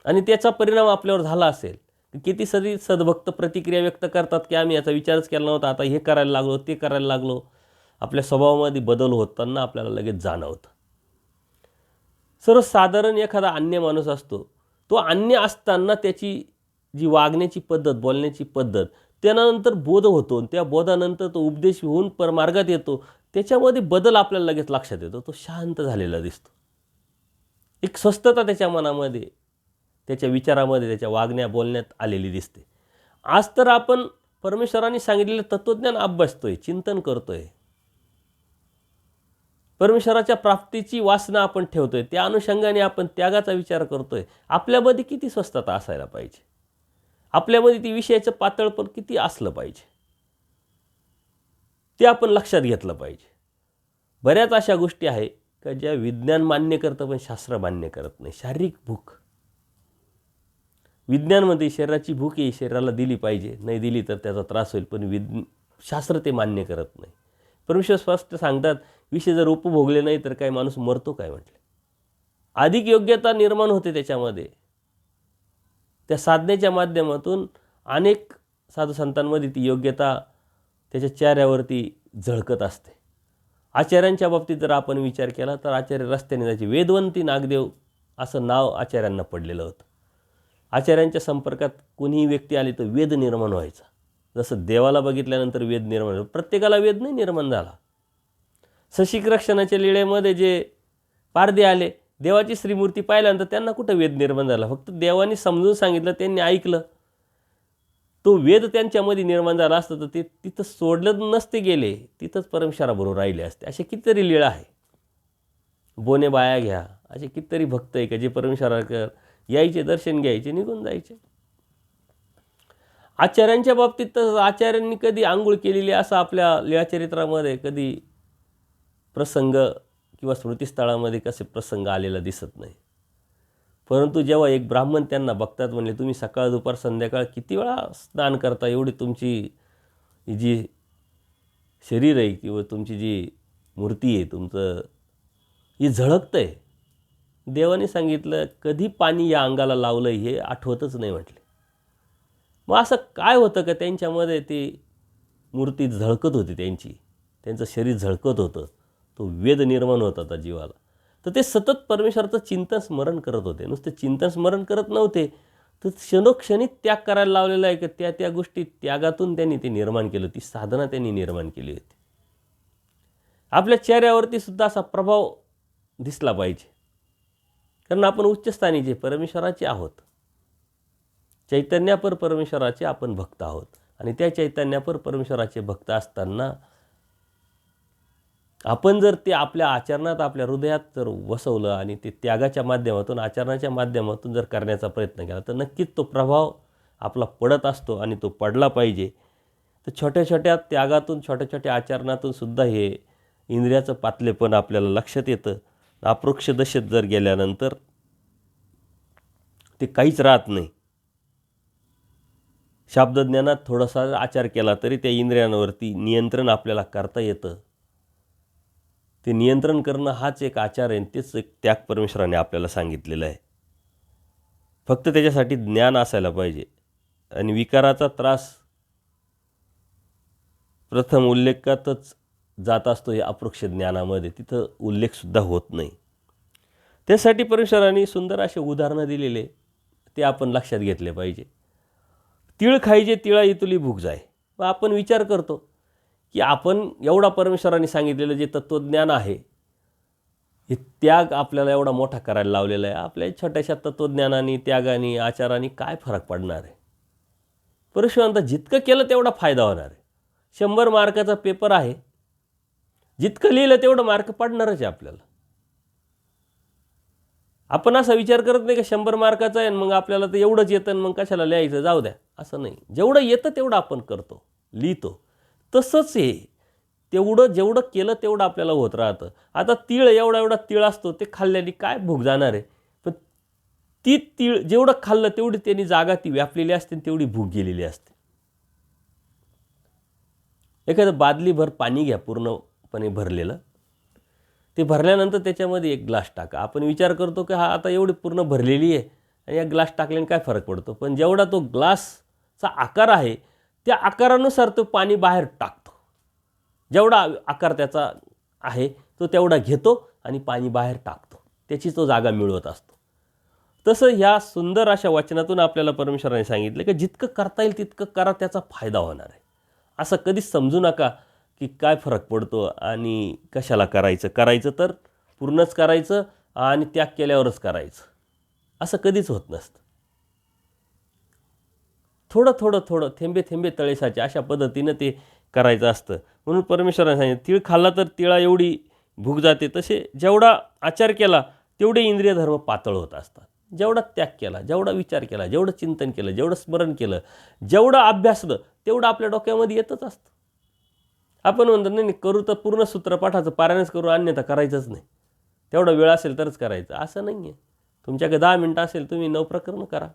आणि त्याचा परिणाम आपल्यावर झाला असेल किती सद्भक्त प्रतिक्रिया व्यक्त करतात की आम्ही याचा विचारच केला नव्हता, आता हे करायला लागलो, ते करायला लागलो. आपल्या स्वभावामध्ये बदल होताना आपल्याला लगेच जाणवतं. सर्वसाधारण एखादा अन्य माणूस असतो, तो अन्य असताना त्याची जी वागण्याची पद्धत, बोलण्याची पद्धत, त्यानंतर बोध होतो आणि त्या बोधानंतर तो उपदेश होऊन परमार्गात येतो. त्याच्यामध्ये बदल आपल्याला लगेच लक्षात येतो. तो शांत झालेला दिसतो. एक स्वस्थता त्याच्या मनामध्ये, त्याच्या विचारामध्ये, त्याच्या वागण्या बोलण्यात आलेली दिसते. आज तर आपण परमेश्वरांनी सांगितलेलं तत्त्वज्ञान अभ्यासतोय, चिंतन करतोय. परमेश्वराच्या प्राप्तीची वासना आपण ठेवतोय. त्या अनुषंगाने आपण त्यागाचा विचार करतोय. आपल्यामध्ये किती स्वस्थता असायला पाहिजे. आपल्यामध्ये ती विषयाचं पातळपण किती असलं पाहिजे, ते आपण लक्षात घेतलं पाहिजे. बऱ्याच अशा गोष्टी आहे का ज्या विज्ञान मान्य करतं पण शास्त्र मान्य करत नाही. शारीरिक भूक, विज्ञानमध्ये शरीराची भूक ही शरीराला दिली पाहिजे, नाही दिली तर त्याचा त्रास होईल, पण शास्त्र ते मान्य करत नाही. परमेश्वर स्पष्ट सांगतात, विषय जर उपभोगले नाही तर काय माणूस मरतो काय म्हटले. अधिक योग्यता निर्माण होते त्याच्यामध्ये. त्या साधनेच्या माध्यमातून अनेक साधू संतांमध्ये ती योग्यता त्याच्या चेहऱ्यावरती झळकत असते. आचार्यांच्या बाबतीत जर आपण विचार केला तर आचार्य रस्त्याने जायचे. वेदवंती नागदेव असं नाव आचार्यांना पडलेलं होतं. आचार्यांच्या संपर्कात कोणीही व्यक्ती आली तर वेद निर्माण व्हायचा. जसं देवाला बघितल्यानंतर वेद निर्माण झाला, प्रत्येकाला वेद नाही निर्माण झाला. शशिकृष्णाच्या लीळेमध्ये जे पारधी आले, देवाची श्रीमूर्ती पाहिल्यानंतर त्यांना कुठं वेद निर्माण झाला. फक्त देवाने समजून सांगितलं, त्यांनी ऐकलं. तो वेद त्यांच्यामध्ये निर्माण झाला असतं तर ते तिथं सोडलं नसते गेले, तिथंच परमेश्वराबरोबर राहिले असते. असे कितीतरी लीळा आहे. बोने बाया घ्या, असे कितीतरी भक्त आहे का जे परमेश्वराकडे यायचे, दर्शन घ्यायचे, निघून जायचे. आचार्यांच्या बाबतीत तर आचार्यांनी कधी आंघोळ केलेली असं आपल्या लीळाचरित्रामध्ये कधी प्रसंग किंवा स्मृतिस्थळामध्ये कसे प्रसंग आलेला दिसत नाही. परंतु जेव्हा एक ब्राह्मण त्यांना बघतात, म्हणले तुम्ही सकाळ दुपार संध्याकाळ किती वेळा स्नान करता, एवढी तुमची जी शरीर आहे किंवा तुमची जी मूर्ती आहे, तुमचं ही झळकतं आहे. देवाने सांगितलं कधी पाणी या अंगाला लावलं हे आठवतच नाही म्हटले. मग असं काय होतं का त्यांच्यामध्ये ती मूर्ती झळकत होती, त्यांचं शरीर झळकत होतं, तो वेद निर्माण होत होता जीवाला. तर ते सतत परमेश्वराचं चिंतन स्मरण करत होते. नुसते चिंतन स्मरण करत नव्हते, तर क्षणोक्षणी त्याग करायला लावलेला आहे की त्या गोष्टी त्यागातून त्यांनी ते निर्माण केलं. ती साधना त्यांनी निर्माण केली होती. आपल्या चेहऱ्यावरती सुद्धा असा प्रभाव दिसला पाहिजे, कारण आपण उच्चस्थानीचे परमेश्वराचे आहोत. चैतन्यापर परमेश्वराचे आपण भक्त आहोत. आणि त्या चैतन्यापर परमेश्वराचे भक्त असताना आपण जर ते आपल्या आचरणात, आपल्या हृदयात जर वसवलं आणि ते त्यागाच्या माध्यमातून, आचरणाच्या माध्यमातून जर करण्याचा प्रयत्न केला तर नक्कीच तो प्रभाव आपला पडत असतो आणि तो पडला पाहिजे. तर छोट्या छोट्या त्यागातून, छोट्या छोट्या आचरणातून सुद्धा हे इंद्रियाचं पातलेपण आपल्याला लक्षात येतं. अप्रोक्ष दशेत जर गेल्यानंतर ते काहीच राहत नाही. शाब्दज्ञानात थोडासा आचार केला तरी त्या इंद्रियांवरती नियंत्रण आपल्याला करता येतं. ते नियंत्रण करणं हाच एक आचार आहे, तेच एक त्याग परमेश्वराने आपल्याला सांगितलेलं आहे. फक्त त्याच्यासाठी ज्ञान असायला पाहिजे. आणि विकाराचा त्रास प्रथम उल्लेखातच जात असतो या अप्रोक्ष ज्ञानामध्ये, तिथं उल्लेखसुद्धा होत नाही. त्यासाठी परमेश्वराने सुंदर असे उदाहरणं दिलेले, ते आपण लक्षात घेतले पाहिजे. तीळ खायचे तिळा इतुली भूक जाय. मग आपण विचार करतो की आपण एवढा परमेश्वराने सांगितलेलं जे तत्त्वज्ञान आहे, हे त्याग आपल्याला एवढा मोठा करायला लावलेला आहे. आपल्या छोट्याशा तत्त्वज्ञानाने, त्यागाने, आचाराने काय फरक पडणार आहे. परमेश्वरांचा जितकं केलं तेवढा फायदा होणार आहे. 100 मार्काचा पेपर आहे, जितकं लिहिलं तेवढं मार्क पडणारच आहे आपल्याला. आपण असा विचार करत नाही की 100 मार्काचा आहे मग आपल्याला तर एवढंच येतं मग कशाला लिहायचं, जाऊ द्या, असं नाही. जेवढं येतं तेवढं आपण करतो, लिहितो. तसंच आहे, जेवढं केलं तेवढं आपल्याला होत राहतं. आता तीळ एवढा तीळ असतो, ते खाल्ल्याने काय भूक जाणार आहे. पण ती तीळ जेवढं खाल्लं तेवढी त्यांनी जागा ती व्यापलेली असते, तेवढी भूक गेलेली असते. एखादं बादलीभर पाणी घ्या, पूर्णपणे भरलेलं. ते भरल्यानंतर त्याच्यामध्ये एक ग्लास टाका. आपण विचार करतो की हा आता एवढी पूर्ण भरलेली आहे आणि या ग्लास टाकल्याने काय फरक पडतो, पण जेवढा तो ग्लासचा आकार आहे त्या आकारानुसार तो पाणी बाहेर टाकतो. जेवढा आकार त्याचा आहे तो तेवढा घेतो आणि पाणी बाहेर टाकतो, त्याची तो जागा मिळवत असतो. तसं ह्या सुंदर अशा वचनातून आपल्याला परमेश्वराने सांगितलं की जितकं करता येईल तितकं करा, त्याचा फायदा होणार आहे. असं कधीच समजू नका की काय फरक पडतो आणि कशाला करायचं तर पूर्णच करायचं आणि त्याग केल्यावरच करायचं, असं कधीच होत नसतं. थोडं थोडं थोडं थेंबे थेंबे तळे साचे अशा पद्धतीनं ते करायचं असतं. म्हणून परमेश्वराने सांगितलं तीळ खाल्ला तर तिळा एवढी भूक जाते. तसे जेवढा आचार केला तेवढे इंद्रिय धर्म पातळ होत असतात. जेवढा त्याग केला, जेवढा विचार केला, जेवढं चिंतन केलं, जेवढं स्मरण केलं, जेवढं अभ्यासलं तेवढं आपल्या डोक्यामध्ये येतच असतं. आपण म्हणतो नाही करू तर पूर्ण सूत्रपाठाचं पारायणच करू, अन्यथा करायचंच नाही. तेवढा वेळ असेल तरच करायचं असं नाही आहे. तुमच्याकडे 10 मिनटं असेल तुम्ही 9 प्रकरणं करा,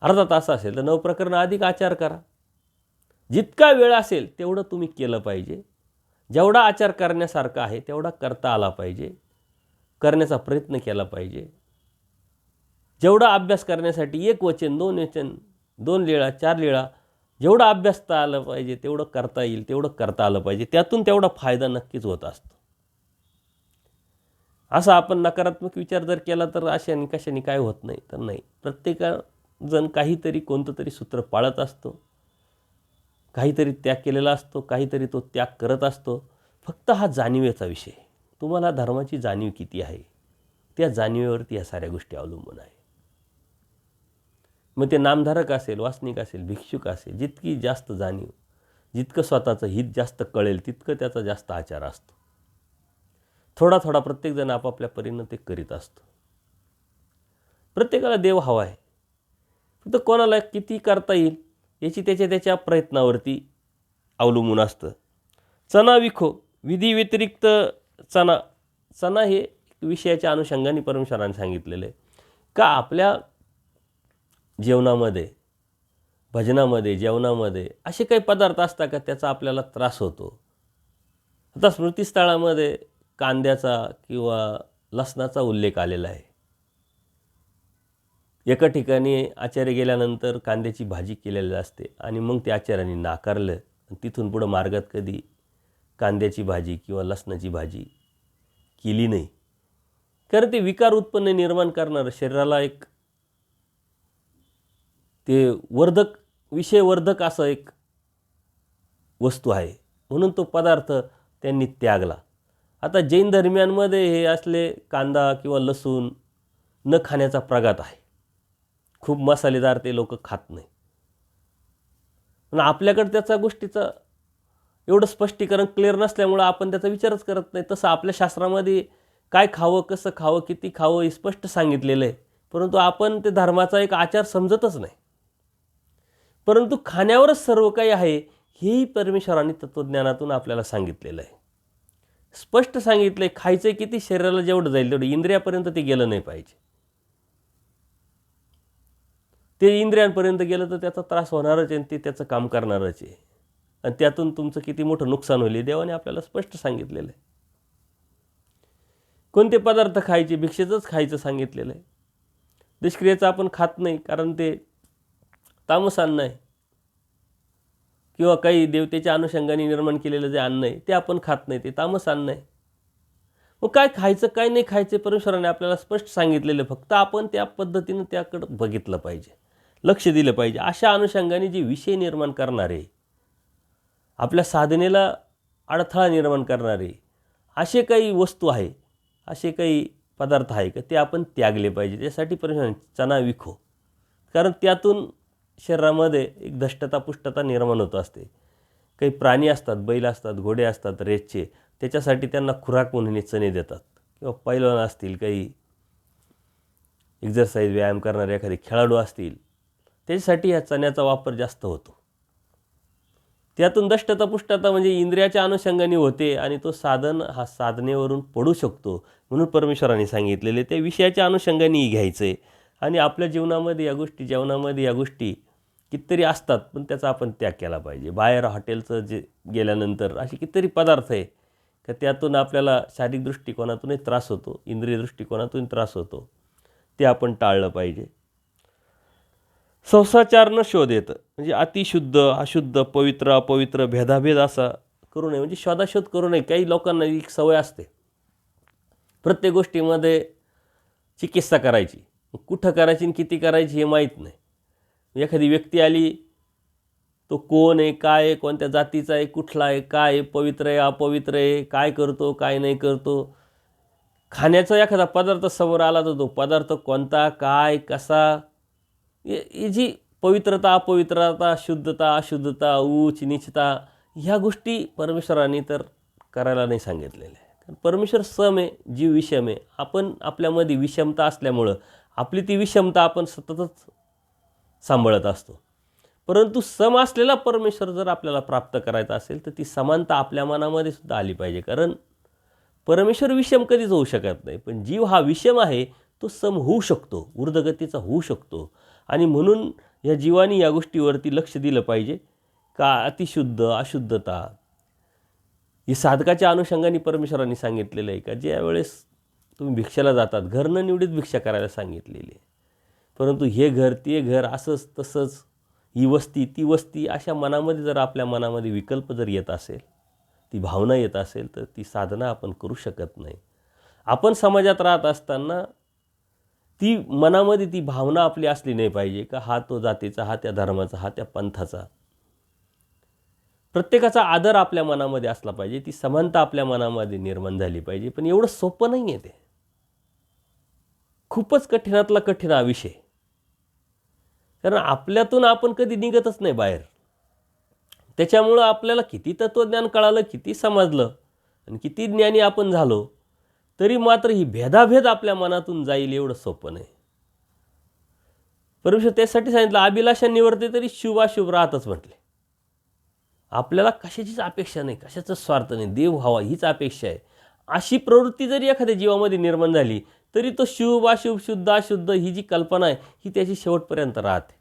अर्धा तास असेल तर 9 प्रकरणं अधिक आचार करा. जितका वेळ असेल तेवढं तुम्ही केलं पाहिजे. जेवढा आचार करण्यासारखा आहे तेवढा करता आला पाहिजे, करण्याचा प्रयत्न केला पाहिजे. जेवढा अभ्यास करण्यासाठी 1 वचन 2 वचन 2 लीळा 4 लीळा जेवढा अभ्यासता आलं पाहिजे तेवढं करता येईल तेवढं करता आलं पाहिजे. त्यातून तेवढा फायदा नक्कीच होत असतो. असा आपण नकारात्मक विचार जर केला तर अशाने कशाने काय होत नाही तर नाही. प्रत्येकजण काहीतरी कोणतं तरी सूत्र पाळत असतो, काहीतरी त्याग केलेला असतो, काहीतरी तो त्याग करत असतो. फक्त हा जाणीवेचा विषय. तुम्हाला धर्माची जाणीव किती आहे त्या जाणीवेवरती या साऱ्या गोष्टी अवलंबून आहे. मग ते नामधारक असेल, वासनिक असेल, भिक्षुक असेल, जितकी जास्त जाणीव, जितकं स्वतःचं हित जास्त कळेल तितकं त्याचा जास्त आचार असतो. थोडा थोडा प्रत्येकजण आपापल्या परीनं ते करीत असतो. प्रत्येकाला देव हवा आहे, फक्त कोणाला किती करता येईल याची त्याच्या प्रयत्नावरती अवलंबून असतं. चना विखो विधी व्यतिरिक्त चना हे विषयाच्या अनुषंगाने परमेश्वराने सांगितलेलं आहे का आपल्या जेवणामध्ये, भजनामध्ये, जेवणामध्ये असे काही पदार्थ असतात का त्याचा आपल्याला त्रास होतो. आता स्मृतिस्थळामध्ये कांद्याचा किंवा लसणाचा उल्लेख आलेला आहे. एका ठिकाणी आचार्य गेल्यानंतर कांद्याची भाजी केलेली असते आणि मग ते आचार्यांनी नाकारलं. तिथून पुढं मार्गात कधी कांद्याची भाजी किंवा लसणाची भाजी केली नाही, कारण ते विकार उत्पन्न निर्माण करणारं, शरीराला एक ते विषयवर्धक असं एक वस्तू आहे, म्हणून तो पदार्थ त्यांनी त्यागला. आता जैन धर्मियांमध्ये हे असले कांदा किंवा लसूण न खाण्याचा प्रघात आहे. खूप मसालेदार ते लोक खात नाही. पण आपल्याकडे त्याचा गोष्टीचं एवढं स्पष्टीकरण क्लिअर नसल्यामुळं आपण त्याचा विचारच करत नाही. तसं आपल्या शास्त्रामध्ये काय खावं, कसं खावं, किती खावं हे स्पष्ट सांगितलेलं आहे, परंतु आपण ते धर्माचा एक आचार समजतच नाही. परंतु खाण्यावरच सर्व काही आहे हेही परमेश्वराने तत्त्वज्ञानातून आपल्याला सांगितलेलं आहे. स्पष्ट सांगितलं आहे खायचं किती, शरीराला जेवढं जाईल तेवढं, इंद्रियापर्यंत ते गेलं नाही पाहिजे. ते इंद्रियांपर्यंत गेलं तर त्याचा त्रास होणारच आहे आणि ते त्याचं काम करणारच आहे आणि त्यातून तुमचं किती मोठं नुकसान होईल देवाने आपल्याला स्पष्ट सांगितलेलं आहे. कोणते पदार्थ खायचे, भिक्षेचंच खायचं सांगितलेलं आहे. निष्क्रियेचं आपण खात नाही कारण ते तामस अन्न आहे किंवा काही देवतेच्या अनुषंगाने निर्माण केलेलं जे अन्न आहे ते आपण खात नाही, ते तामस अन्न आहे. मग काय खायचं काय नाही खायचं परमेश्वराने आपल्याला स्पष्ट सांगितलेलं, फक्त आपण त्या पद्धतीनं त्याकडं बघितलं पाहिजे, लक्ष दिलं पाहिजे. अशा अनुषंगाने जे विषय निर्माण करणारे, आपल्या साधनेला अडथळा निर्माण करणारे असे काही वस्तू आहे, असे काही पदार्थ आहे का ते आपण त्यागले पाहिजे. त्यासाठी परमेश्वराने चना विखो, कारण त्यातून शरीरामध्ये एक धष्टता पुष्टता निर्माण होत असते. काही प्राणी असतात, बैल असतात, घोडे असतात रेसचे, त्याच्यासाठी त्यांना खुराक म्हणून चणे देतात. किंवा पैलवान असतील, काही एक्झरसाईज व्यायाम करणारे एखादे खेळाडू असतील, त्याच्यासाठी या चण्याचा वापर जास्त होतो. त्यातून दष्टता पुष्टता म्हणजे इंद्रियाच्या अनुषंगाने होते आणि तो हा साधनेवरून पडू शकतो. म्हणून परमेश्वराने सांगितलेले ते विषयाच्या अनुषंगाने घ्यायचं आहे. आणि आपल्या जीवनामध्ये या गोष्टी, जेवणामध्ये या गोष्टी कितीतरी असतात, पण त्याचा आपण त्याग केला पाहिजे. बाहेर हॉटेलचं जे गेल्यानंतर असे कितीतरी पदार्थ आहे का त्यातून आपल्याला शारीरिक दृष्टिकोनातूनही त्रास होतो, इंद्रिय दृष्टिकोनातून त्रास होतो. ते आपण टाळलं पाहिजे. संसाचारनं शोध येतं, म्हणजे अतिशुद्ध अशुद्ध पवित्र अपवित्र भेदाभेद असा करू नये, म्हणजे शोधाशोध करू नये. काही लोकांना एक सवय असते प्रत्येक गोष्टीमध्ये चिकित्सा करायची, कुठं करायची आणि किती करायची हे माहीत नाही. एखादी व्यक्ती आली, तो कोण आहे, काय आहे, कोणत्या जातीचा आहे, कुठला आहे, काय आहे, पवित्र आहे अपवित्र आहे, काय करतो काय नाही करतो. खाण्याचा एखादा पदार्थ समोर आला तर तो पदार्थ कोणता, काय, कसा, ही जी पवित्रता अपवित्रता, शुद्धता अशुद्धता, उच्च नीचता, ह्या गोष्टी परमेश्वरांनी तर करायला नाही सांगितलेल्या आहे. कारण परमेश्वर सम आहे, जीव विषम आहे. आपण आपल्यामध्ये विषमता असल्यामुळं आपली ती विषमता आपण सततच सांभाळत असतो. परंतु सम असलेला परमेश्वर जर आपल्याला प्राप्त करायचा असेल तर ती समानता आपल्या मनामध्ये सुद्धा आली पाहिजे. कारण परमेश्वर विषम कधीच होऊ शकत नाही, पण जीव हा विषम आहे तो सम होऊ शकतो, ऊर्ध्वगतीचा होऊ शकतो. आणि म्हणून या जीवानी या गोष्टीवरती लक्ष दिलं पाहिजे का अतिशुद्ध अशुद्धता ही साधकाच्या अनुषंगाने परमेश्वरांनी सांगितलेलं आहे का ज्यावेळेस तुम्ही भिक्षाला जातात घरनं निवडीत भिक्षा करायला सांगितलेली आहे, परंतु हे घर ते घर असंच तसंच ही वस्ती ती वस्ती अशा मनामध्ये जर आपल्या मनामध्ये विकल्प जर येत असेल, ती भावना येत असेल तर ती साधना आपण करू शकत नाही. आपण समाजात राहत असताना ती मनामध्ये ती भावना आपली असली नाही पाहिजे का हा तो जातीचा, हा त्या धर्माचा, हा त्या पंथाचा. प्रत्येकाचा आदर आपल्या मनामध्ये असला पाहिजे, ती समानता आपल्या मनामध्ये निर्माण झाली पाहिजे. पण एवढं सोपं नाही आहे ते, खूपच कठीणातला कठीण हा विषय. कारण आपल्यातून आपण कधी निघतच नाही बाहेर. त्याच्यामुळं आपल्याला किती तत्त्वज्ञान कळालं, किती समजलं आणि किती ज्ञानी आपण झालो तरी मात्र ही भेदाभेद आपल्या मनातून जाईल एवढं सोपं नाही. परमेश्वर त्यासाठी सांगितलं अभिलाषा निवर्ते तरी शुभाशुभ राहतच म्हटले. आपल्याला कशाचीच अपेक्षा नाही, कशाचा स्वार्थ नाही, देव व्हावा हीच अपेक्षा आहे. अशी प्रवृत्ती जरी एखाद्या जीवामध्ये निर्माण झाली तरी तो शुभ अशुभ शुद्ध अशुद्ध ही जी कल्पना आहे ही त्याची शेवटपर्यंत राहते.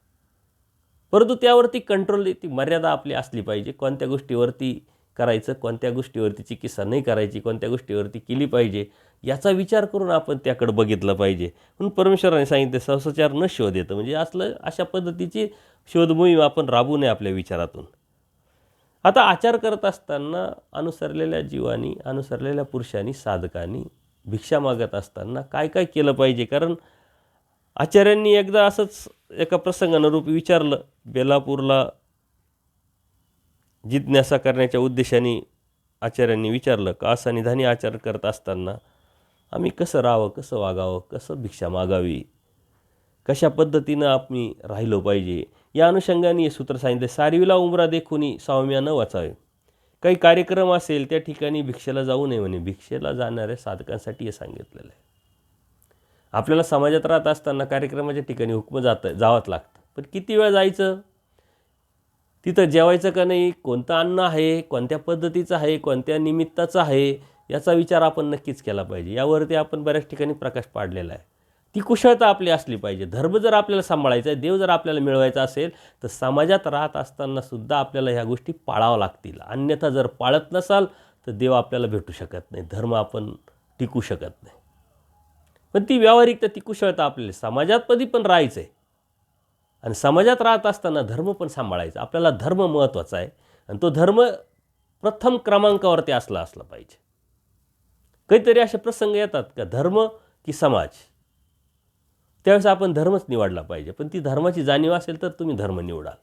परंतु त्यावरती कंट्रोल, ती मर्यादा आपली असली पाहिजे. कोणत्या गोष्टीवरती करायचं, कोणत्या गोष्टीवरती चिकित्सा नाही करायची, कोणत्या गोष्टीवरती केली पाहिजे याचा विचार करून आपण त्याकडे बघितलं पाहिजे. म्हणून परमेश्वराने सांगितले संसाचार न शोध येतं, म्हणजे अशा पद्धतीची शोध मोहीम आपण राबवू नये आपल्या विचारातून. आता आचार करत असताना अनुसरलेल्या जीवानी, अनुसरलेल्या पुरुषांनी, साधकांनी भिक्षा मागत असताना काय काय केलं पाहिजे. कारण आचार्यांनी एकदा असंच एका प्रसंगानुरूपी विचारलं. बेलापूरला जिज्ञासा करण्याच्या उद्देशाने आचार्यांनी विचारलं का असा निधानी आचार करत असताना आम्ही कसं राहावं, कसं वागावं, कसं भिक्षा मागावी, कशा पद्धतीनं आम्ही राहिलो पाहिजे. या अनुषंगाने हे सूत्र सांगितले. सारवीला उमरा देखुनी सावम्या न वाचावे. काही कार्यक्रम असेल त्या ठिकाणी भिक्षेला जाऊ नये म्हणे. भिक्षेला जाणाऱ्या साधकांसाठी हे सांगितलेलं आहे. आपल्याला समाजात राहत असताना कार्यक्रमाच्या ठिकाणी हुकमं जावंच लागतं, पण किती वेळ जायचं, तिथं जेवायचं का नाही, कोणतं अन्न आहे, कोणत्या पद्धतीचं आहे, कोणत्या निमित्ताचं आहे याचा विचार आपण नक्कीच केला पाहिजे. यावरती आपण बऱ्याच ठिकाणी प्रकाश पाडलेला आहे. ती कुशलता आपली असली पाहिजे. धर्म जर आपल्याला सांभाळायचा आहे, देव जर आपल्याला मिळवायचा असेल तर समाजात राहत असताना सुद्धा आपल्याला ह्या गोष्टी पाळाव्या लागतील. अन्यथा जर पाळत नसाल तर देव आपल्याला भेटू शकत नाही, धर्म आपण टिकू शकत नाही. पण ती व्यावहारिकता, ती कुशलता आपल्याला समाजात कधी पण राहायचं आहे आणि समाजात राहत असताना धर्म पण सांभाळायचा. आपल्याला धर्म महत्त्वाचा आहे आणि तो धर्म प्रथम क्रमांकावरती असला पाहिजे. काहीतरी असे प्रसंग येतात का धर्म की समाज, त्यावेळेस आपण धर्मच निवडला पाहिजे. पण ती धर्माची जाणीव असेल तर तुम्ही धर्म निवडाल.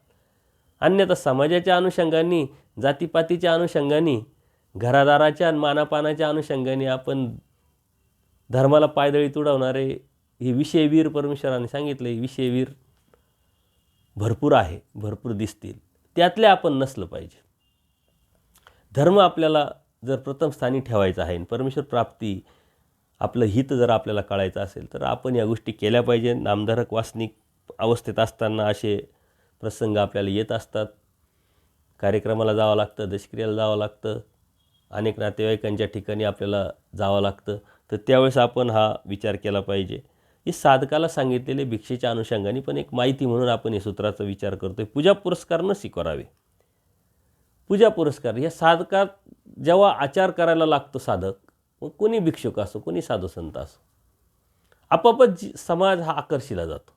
अन्यथा समाजाच्या अनुषंगाने, जातीपातीच्या अनुषंगाने, घरादाराच्या आणि मानापानाच्या अनुषंगाने आपण धर्माला पायदळी तुडवणारे हे विषयवीर परमेश्वराने सांगितले, विषयवीर भरपूर आहे, भरपूर दिसतील, त्यातले आपण नसलं पाहिजे. धर्म आपल्याला जर प्रथम स्थानी ठेवायचा आहे, परमेश्वर प्राप्ती, आपलं हित जर आपल्याला कळायचं असेल तर आपण या गोष्टी केल्या पाहिजे. नामधारक वासनिक अवस्थेत असताना असे प्रसंग आपल्याला येत असतात. कार्यक्रमाला जावं लागतं, दशक्रियाला जावं लागतं, अनेक नातेवाईकांच्या ठिकाणी आपल्याला जावं लागतं. तर त्यावेळेस आपण हा विचार केला पाहिजे. हे साधकाला सांगितलेले भिक्षेच्या अनुषंगाने पण एक माहिती म्हणून आपण हे सूत्राचा विचार करतोय. पूजा पुरस्कार न स्वीकारावे. पूजा पुरस्कार या साधकात जेव्हा आचार करायला लागतो साधक, मग कोणी भिक्षुक असो, कोणी साधू संत असो, आपोआपच समाज हा आकर्षिला जातो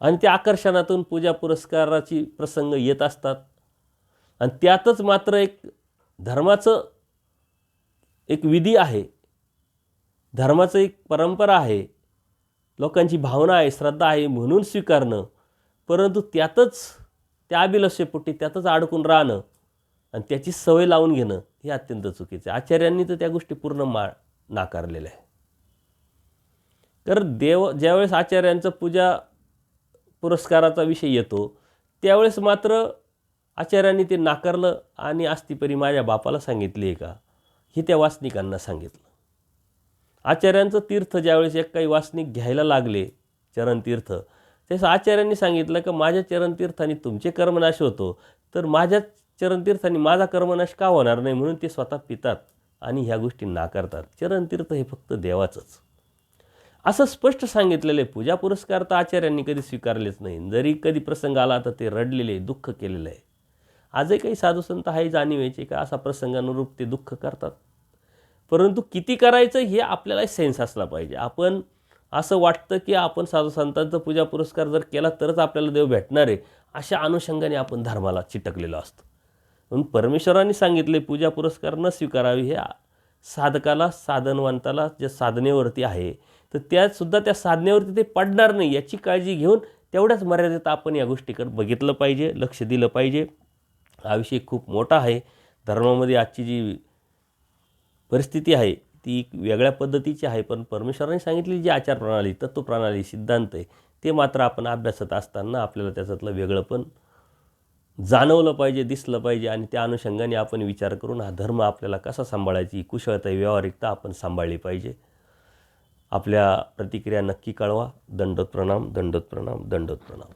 आणि त्या आकर्षणातून पूजा पुरस्काराची प्रसंग येत असतात आणि त्यातच मात्र एक धर्माचं एक विधी आहे, धर्माचं एक परंपरा आहे, लोकांची भावना आहे, श्रद्धा आहे म्हणून स्वीकारणं, परंतु त्यातच त्या अभिलाषेपोटी त्यातच अडकून राहणं आणि त्याची सवय लावून घेणं हे अत्यंत चुकीचं आहे. आचार्यांनी तर त्या गोष्टी पूर्ण नाकारलेल्या आहे. कारण ज्यावेळेस आचार्यांचं पूजा पुरस्काराचा विषय येतो त्यावेळेस मात्र आचार्यांनी ते नाकारलं आणि असतीपरी माझ्या बापाला सांगितले आहे का हे त्या वासनिकांना सांगितलं. आचार्यांचं तीर्थ ज्यावेळेस एक काही वासनिक घ्यायला लागले चरणतीर्थ, त्यावेळेस आचार्यांनी सांगितलं की माझ्या चरणतीर्थाने तुमचे कर्मनाश होतो, तर माझ्या चरणतीर्थाने माझा कर्मनाश का होणार नाही, म्हणून ते स्वतः पितात आणि ह्या गोष्टी नाकारतात. चरणतीर्थ हे फक्त देवाचंच असं स्पष्ट सांगितलेलं आहे. पूजा पुरस्कार तर आचार्यांनी कधी स्वीकारलेच नाही. जरी कधी प्रसंग आला तर ते रडलेले, दुःख केलेलं आहे. आजही काही साधुसंत आहे जाणीवायचे का असा प्रसंगानुरूप ते दुःख करतात, परंतु किती करायचं हे आपल्याला सेन्स असला पाहिजे. आपण असं वाटतं की आपण साधुसंतांचा पूजा पुरस्कार जर केला तरच आपल्याला देव भेटणार आहे, अशा अनुषंगाने आपण धर्माला चिटकलेलो असतो. म्हणून परमेश्वरांनी सांगितले पूजा पुरस्कार न स्वीकारावी, हे साधकाला, साधनवंताला जे साधनेवरती आहे तर त्यासुद्धा त्या साधनेवरती ते पडणार नाही याची काळजी घेऊन तेवढ्याच मर्यादेत आपण या गोष्टीकडे बघितलं पाहिजे, लक्ष दिलं पाहिजे. हा विषय खूप मोठा आहे. धर्मामध्ये आजची जी परिस्थिती आहे ती वेगळ्या पद्धतीची आहे, पण परमेश्वरांनी सांगितलेली जी आचारप्रणाली, तत्त्वप्रणाली, सिद्धांत आहे ते मात्र आपण अभ्यासत असताना आपल्याला त्याच्यातलं वेगळं पण जाणवलं पाहिजे, दिसलं पाहिजे आणि त्या अनुषंगाने आपण विचार करून हा धर्म आपल्याला कसा सांभाळायची कुशलता, व्यावहारिकता आपण सांभाळली पाहिजे. आपल्या प्रतिक्रिया नक्की कळवा. दंडोत प्रणाम, दंडोत प्रणाम, दंडोत प्रणाम.